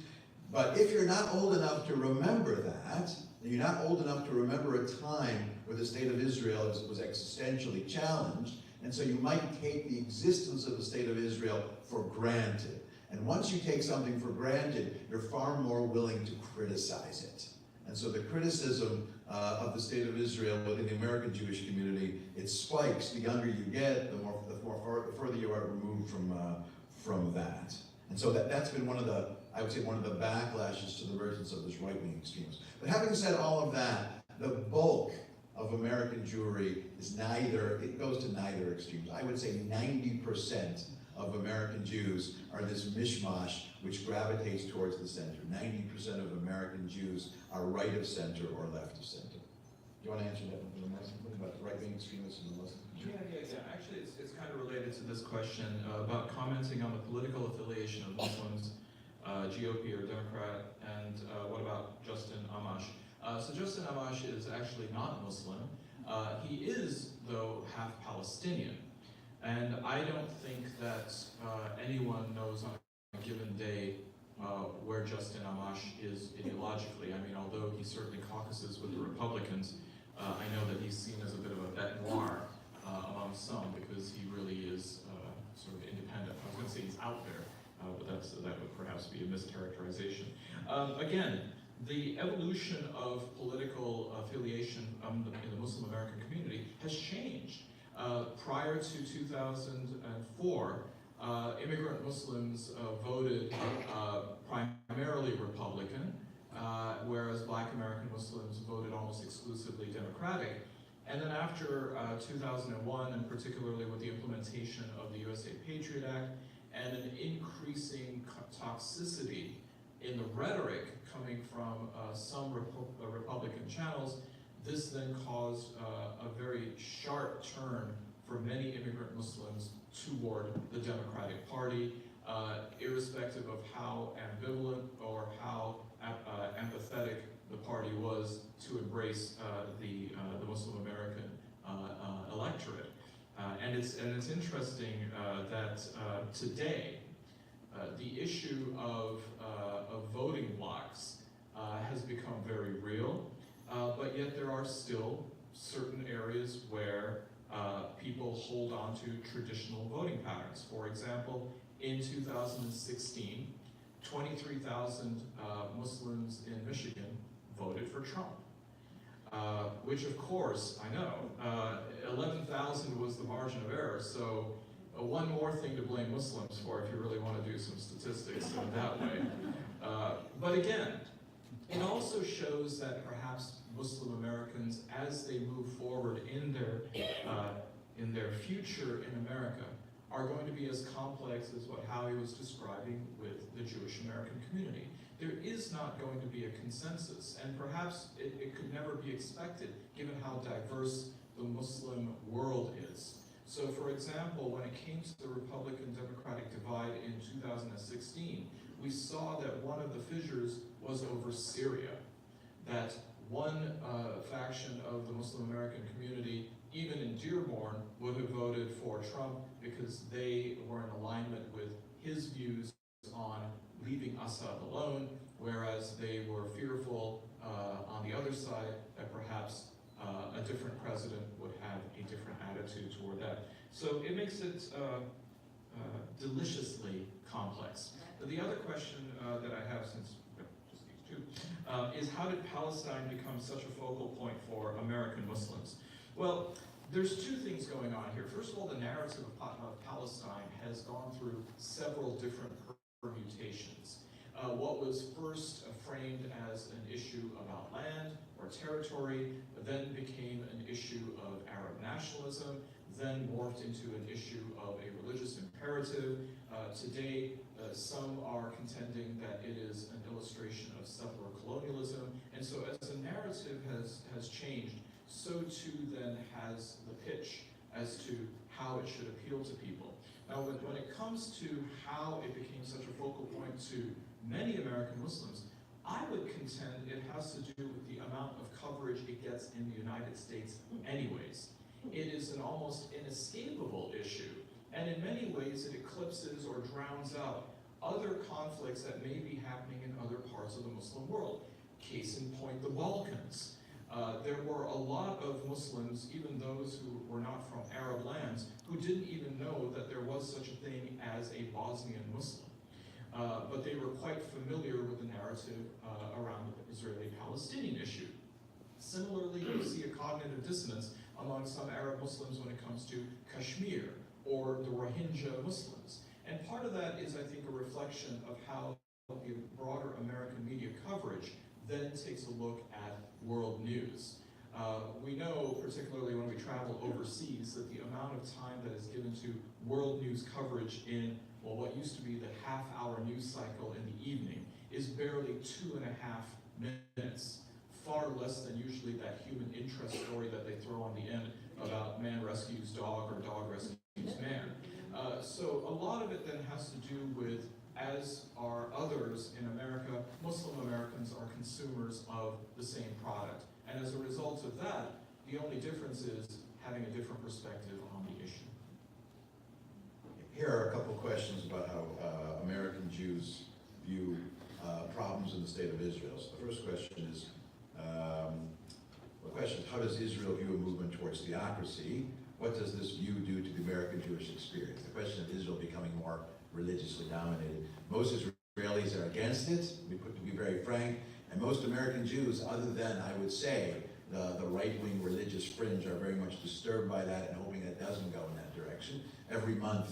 But if you're not old enough to remember that, and you're not old enough to remember a time where the state of Israel was existentially challenged, and so you might take the existence of the state of Israel for granted. And once you take something for granted, you're far more willing to criticize it. And so the criticism of the state of Israel within the American Jewish community, it spikes. The younger you get, the further you are removed from that. And so that's been one of the backlashes to the emergence of this right-wing extremism. But having said all of that, the bulk of American Jewry goes to neither extremes. I would say 90% of American Jews are this mishmash which gravitates towards the center. 90% of American Jews are right of center or left of center. Do you want to answer that about the right-wing extremists and the Muslim? Yeah. Actually, it's kind of related to this question about commenting on the political affiliation of Muslims, GOP or Democrat, and what about Justin Amash? So Justin Amash is actually not Muslim. He is, though, half Palestinian. And I don't think that anyone knows on a given day where Justin Amash is ideologically. I mean, although he certainly caucuses with the Republicans, I know that he's seen as a bit of a bête noire among some, because he really is sort of independent. I was going to say he's out there, but that would perhaps be a mischaracterization. Again, the evolution of political affiliation in the Muslim American community has changed. Prior to 2004, immigrant Muslims voted primarily Republican, whereas Black American Muslims voted almost exclusively Democratic. And then after 2001, and particularly with the implementation of the USA Patriot Act and an increasing toxicity in the rhetoric coming from some Republican channels, this then caused a very sharp turn for many immigrant Muslims toward the Democratic Party, irrespective of how ambivalent or how empathetic the party was to embrace the Muslim American electorate. And it's interesting that today the issue of voting blocs has become very real, but yet there are still certain areas where people hold on to traditional voting patterns. For example, in 2016, 23,000 Muslims in Michigan voted for Trump, which of course, I know, 11,000 was the margin of error, so one more thing to blame Muslims for if you really want to do some statistics in that way. But again, it also shows that perhaps Muslim Americans, as they move forward in their future in America, are going to be as complex as what Howie was describing with the Jewish American community. There is not going to be a consensus, and perhaps it could never be expected given how diverse the Muslim world is. So for example, when it came to the Republican-Democratic divide in 2016, we saw that one of the fissures was over Syria, that one faction of the Muslim American community, even in Dearborn, would have voted for Trump because they were in alignment with his views on leaving Assad alone, whereas they were fearful on the other side that perhaps a different president would have a different attitude toward that. So it makes it deliciously complex. But the other question that I have, since just these two, is how did Palestine become such a focal point for American Muslims? Well, there's two things going on here. First of all, the narrative of Palestine has gone through several different permutations. What was first framed as an issue about land or territory, then became an issue of Arab nationalism, then morphed into an issue of a religious imperative. Today, some are contending that it is an illustration of settler colonialism. And so as the narrative has changed, so too then has the pitch as to how it should appeal to people. Now, when it comes to how it became such a focal point to many American Muslims, I would contend it has to do with the amount of coverage it gets in the United States anyways. It is an almost inescapable issue, and in many ways it eclipses or drowns out other conflicts that may be happening in other parts of the Muslim world. Case in point, the Balkans. There were a lot of Muslims, even those who were not from Arab lands, who didn't even know that there was such a thing as a Bosnian Muslim. But they were quite familiar with the narrative around the Israeli-Palestinian issue. Similarly, you see a cognitive dissonance among some Arab Muslims when it comes to Kashmir or the Rohingya Muslims. And part of that is, I think, a reflection of how the broader American media coverage then takes a look at world news. We know, particularly when we travel overseas, that the amount of time that is given to world news coverage in, well, what used to be the half-hour news cycle in the evening is barely 2.5 minutes, far less than usually that human interest story that they throw on the end about man rescues dog or dog rescues man. So a lot of it then has to do with, as are others in America, Muslim Americans are consumers of the same product. And as a result of that, the only difference is having a different perspective on the issue. Here are a couple questions about how American Jews view problems in the state of Israel. So the first question is, how does Israel view a movement towards theocracy? What does this view do to the American Jewish experience? The question of Israel becoming more religiously dominated. Most Israelis are against it, to be very frank, and most American Jews, other than, I would say, the right-wing religious fringe, are very much disturbed by that and hoping it doesn't go in that direction. Every month,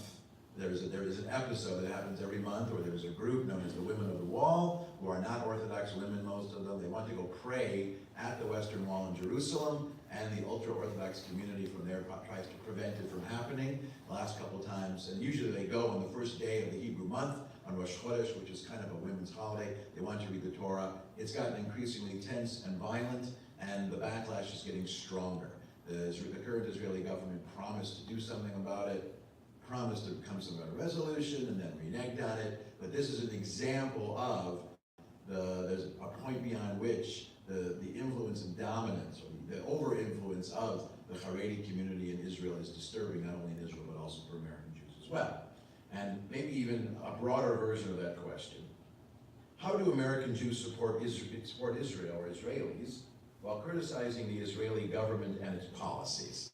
there is an episode that happens every month where there's a group known as the Women of the Wall, who are not Orthodox women, most of them. They want to go pray at the Western Wall in Jerusalem, and the ultra-Orthodox community from there tries to prevent it from happening the last couple of times. And usually they go on the first day of the Hebrew month, on Rosh Chodesh, which is kind of a women's holiday. They want to read the Torah. It's gotten increasingly tense and violent, and the backlash is getting stronger. The current Israeli government promised to do something about it, promised to come some kind of resolution, and then reneged on it. But this is an example of there's a point beyond which the influence and dominance, or the over-influence of the Haredi community in Israel is disturbing, not only in Israel, but also for American Jews as well. And maybe even a broader version of that question. How do American Jews support Israel or Israelis while criticizing the Israeli government and its policies?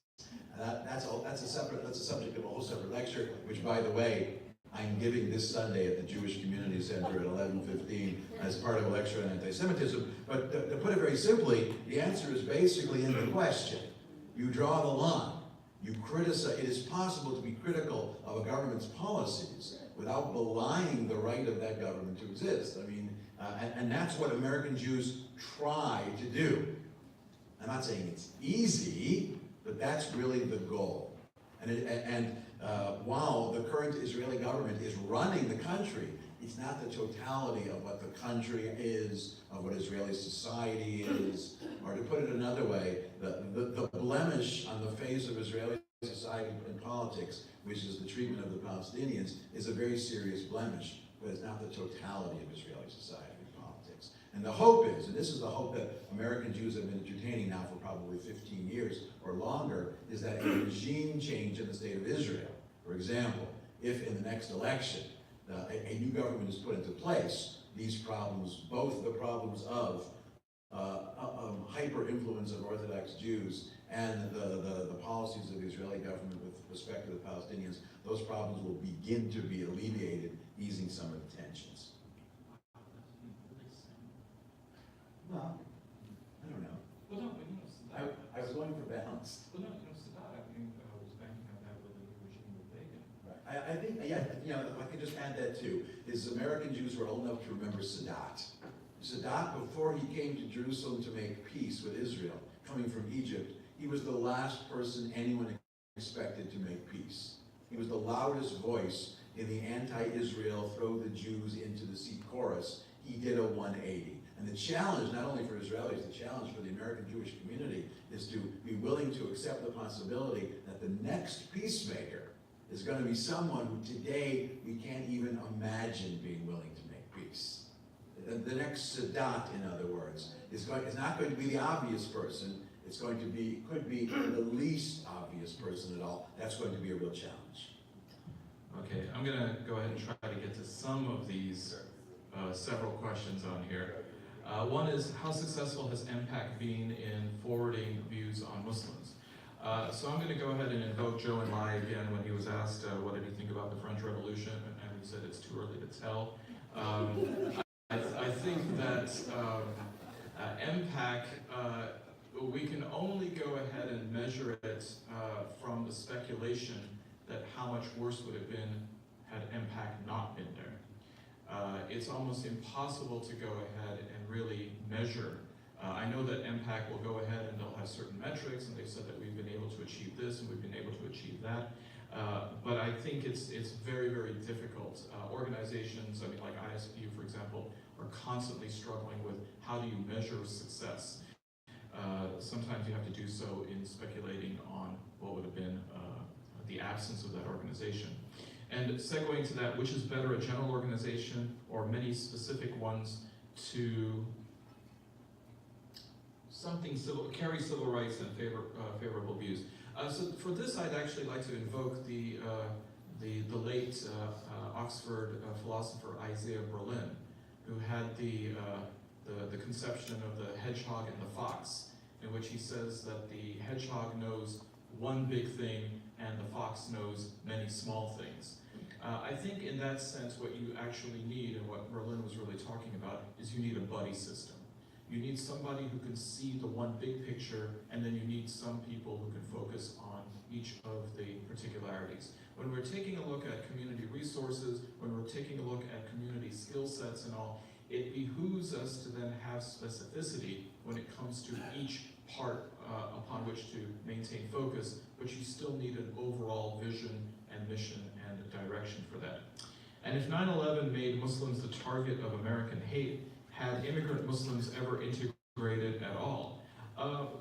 That's a subject of a whole separate lecture, which, by the way, I'm giving this Sunday at the Jewish Community Center at 11:15 as part of a lecture on anti-Semitism. But to put it very simply, the answer is basically in the question. You draw the line. You criticize. It is possible to be critical of a government's policies without belying the right of that government to exist. I mean, and that's what American Jews try to do. I'm not saying it's easy, but that's really the goal. And while the current Israeli government is running the country, it's not the totality of what the country is, of what Israeli society is, or to put it another way, the blemish on the face of Israeli society and politics, which is the treatment of the Palestinians, is a very serious blemish, but it's not the totality of Israeli society and politics. And the hope is, and this is the hope that American Jews have been entertaining now for probably 15 years or longer, is that a regime change in the state of Israel, for example, if in the next election a new government is put into place, these problems, both the problems of hyper-influence of Orthodox Jews and the policies of the Israeli government with respect to the Palestinians, those problems will begin to be alleviated, easing some of the tensions. Well, I don't know. Well, no, but Sadat. I was going for balance. Well, no, Sadat, I think, was banking on that with the new regime with Reagan. Right. I think, yeah, if I could just add that too, is American Jews were old enough to remember Sadat. Sadat, before he came to Jerusalem to make peace with Israel, coming from Egypt, he was the last person anyone expected to make peace. He was the loudest voice in the anti-Israel, throw the Jews into the sea chorus. He did a 180. And the challenge, not only for Israelis, the challenge for the American Jewish community is to be willing to accept the possibility that the next peacemaker is going to be someone who today we can't even imagine being willing to make peace. The next Sadat, in other words, is not going to be the obvious person. It's going to be, could be the least obvious person at all. That's going to be a real challenge. Okay, I'm going to go ahead and try to get to some of these several questions on here. One is, how successful has MPAC been in forwarding views on Muslims? So I'm going to go ahead and invoke Joe and Lai again when he was asked what did he think about the French Revolution, and he said it's too early to tell. I think that MPAC, we can only go ahead and measure it from the speculation that how much worse would have been had MPAC not been there. It's almost impossible to go ahead and really measure. I know that MPAC will go ahead and they'll have certain metrics, and they've said that we've been able to achieve this and we've been able to achieve that. But I think it's very, very difficult. Organizations, I mean, like ISPU, for example, are constantly struggling with how do you measure success. Sometimes you have to do so in speculating on what would have been the absence of that organization. And segueing to that, which is better, a general organization or many specific ones to something civil, carry civil rights and favorable views. So for this, I'd actually like to invoke the late Oxford philosopher Isaiah Berlin, who had the conception of the hedgehog and the fox, in which he says that the hedgehog knows one big thing and the fox knows many small things. I think in that sense, what you actually need, and what Merlin was really talking about, is you need a buddy system. You need somebody who can see the one big picture, and then you need some people who can focus on each of the particularities. When we're taking a look at community resources, when we're taking a look at community skill sets and all, it behooves us to then have specificity when it comes to each part upon which to maintain focus, but you still need an overall vision and mission and a direction for that. And if 9/11 made Muslims the target of American hate, had immigrant Muslims ever integrated at all?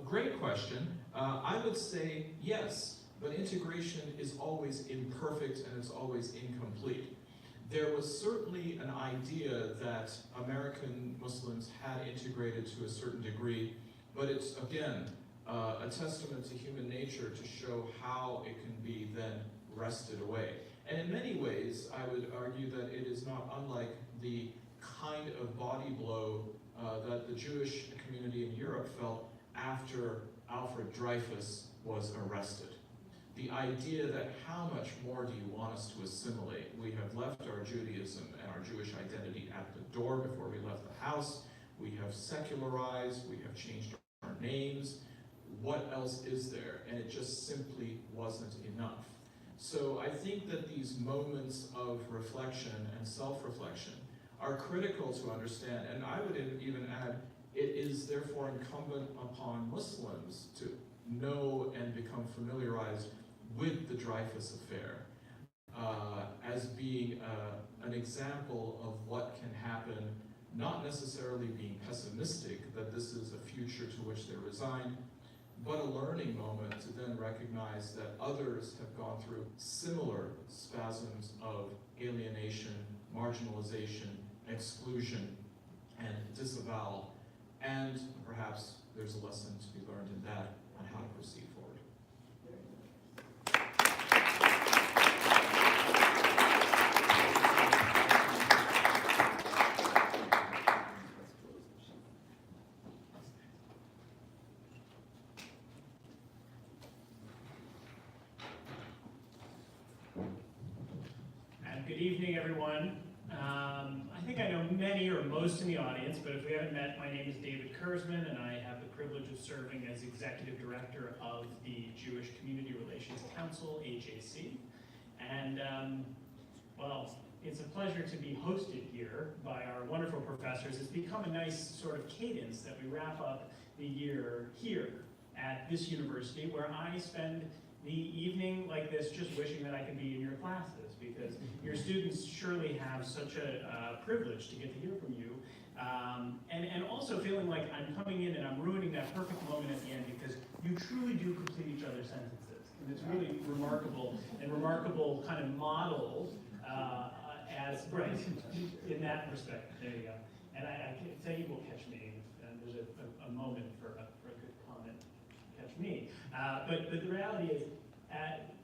Great question. I would say yes, but integration is always imperfect and it's always incomplete. There was certainly an idea that American Muslims had integrated to a certain degree, but it's, again, a testament to human nature to show how it can be then wrested away. And in many ways, I would argue that it is not unlike the kind of body blow that the Jewish community in Europe felt after Alfred Dreyfus was arrested. The idea that how much more do you want us to assimilate? We have left our Judaism and our Jewish identity at the door before we left the house. We have secularized, we have changed our names. What else is there? And it just simply wasn't enough. So I think that these moments of reflection and self-reflection are critical to understand, and I would even add, it is therefore incumbent upon Muslims to know and become familiarized with the Dreyfus affair as being an example of what can happen, not necessarily being pessimistic that this is a future to which they're resigned, but a learning moment to then recognize that others have gone through similar spasms of alienation, marginalization, exclusion, and disavowal, and perhaps there's a lesson to be learned in that on how to proceed forward. Good evening, everyone. I think I know many or most in the audience, but if we haven't met, my name is David Kurzman, and I have the privilege of serving as Executive Director of the Jewish Community Relations Council, AJC. And, well, it's a pleasure to be hosted here by our wonderful professors. It's become a nice sort of cadence that we wrap up the year here at this university, where I spend the evening like this just wishing that I could be in your classes, because your students surely have such a privilege to get to hear from you, and also feeling like I'm coming in and I'm ruining that perfect moment at the end, because you truly do complete each other's sentences, and it's really remarkable kind of model as right in that respect. There you go. And I can say you will catch me, and there's a moment for a good comment. Catch me. But the reality is,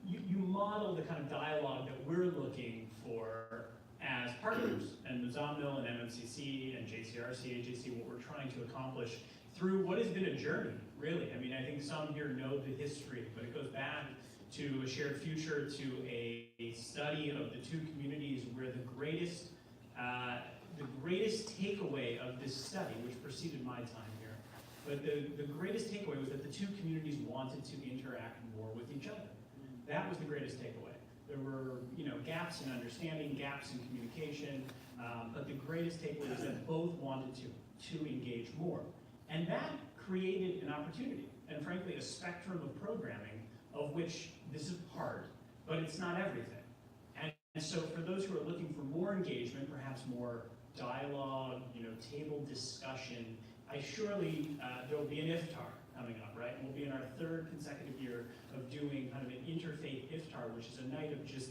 you model the kind of dialogue that we're looking for as partners, and Zamil and MMCC and JCRC, AJC, what we're trying to accomplish through what has been a journey, really. I mean, I think some here know the history, but it goes back to a shared future, to a study of the two communities where the greatest takeaway of this study, which preceded my time here, but the greatest takeaway was that the two communities wanted to interact more with each other. That was the greatest takeaway. There were, gaps in understanding, gaps in communication, but the greatest takeaway was that both wanted to engage more. And that created an opportunity, and frankly, a spectrum of programming, of which this is part, but it's not everything. And so for those who are looking for more engagement, perhaps more dialogue, table discussion, surely there will be an iftar coming up, right? And we'll be in our third consecutive year of doing kind of an interfaith iftar, which is a night of just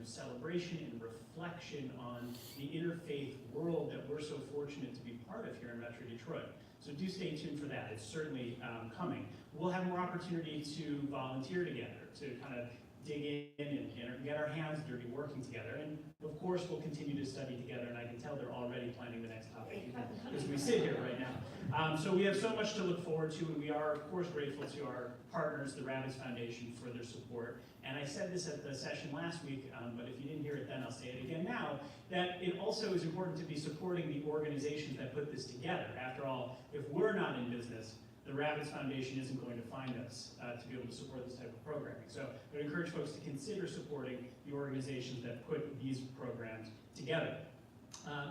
celebration and reflection on the interfaith world that we're so fortunate to be part of here in Metro Detroit. So do stay tuned for that. It's certainly coming. We'll have more opportunity to volunteer together, to kind of dig in and get our hands dirty working together. And of course, we'll continue to study together, and I can tell they're already planning the next topic as we sit here right now. So we have so much to look forward to, and we are, of course, grateful to our partners, the Rabbits Foundation, for their support. And I said this at the session last week, but if you didn't hear it then, I'll say it again now, that it also is important to be supporting the organizations that put this together. After all, if we're not in business, the Rabbits Foundation isn't going to find us to be able to support this type of programming. So I would encourage folks to consider supporting the organizations that put these programs together.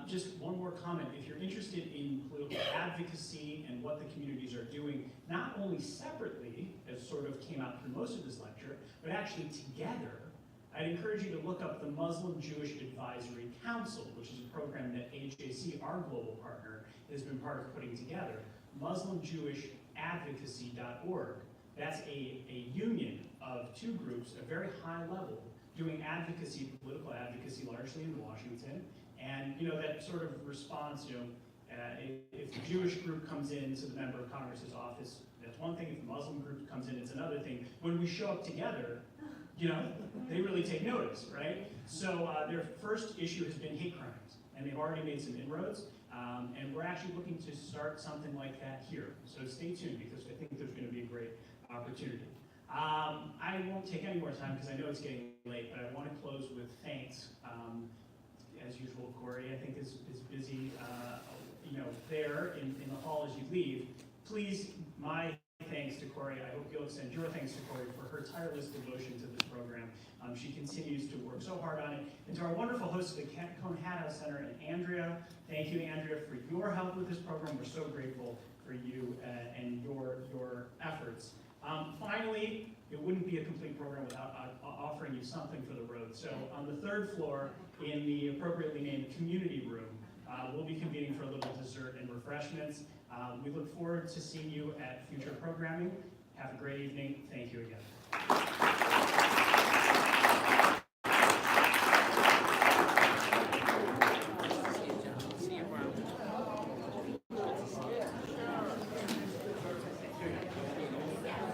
Just one more comment. If you're interested in political advocacy and what the communities are doing, not only separately, as sort of came out through most of this lecture, but actually together, I'd encourage you to look up the Muslim Jewish Advisory Council, which is a program that AJC, our global partner, has been part of putting together. MuslimJewishAdvocacy.org. That's a union of two groups, a very high level, doing advocacy, political advocacy, largely in Washington. And that sort of response, if the Jewish group comes into the member of Congress's office, that's one thing. If the Muslim group comes in, it's another thing. When we show up together, they really take notice, right? So their first issue has been hate crimes, and they've already made some inroads. And we're actually looking to start something like that here. So stay tuned, because I think there's going to be a great opportunity. I won't take any more time because I know it's getting late, but I want to close with thanks. As usual, Corey, I think is busy, there in the hall as you leave. Please, my thanks to Corey. I hope you'll extend your thanks to Corey for her tireless devotion to this program. She continues to work so hard on it. And to our wonderful hosts of the Kahn Hathouse Center, and Andrea, thank you, Andrea, for your help with this program. We're so grateful for you and your efforts. Finally, it wouldn't be a complete program without offering you something for the road. So on the third floor, in the appropriately named community room, we'll be convening for a little dessert and refreshments. We look forward to seeing you at future programming. Have a great evening. Thank you again.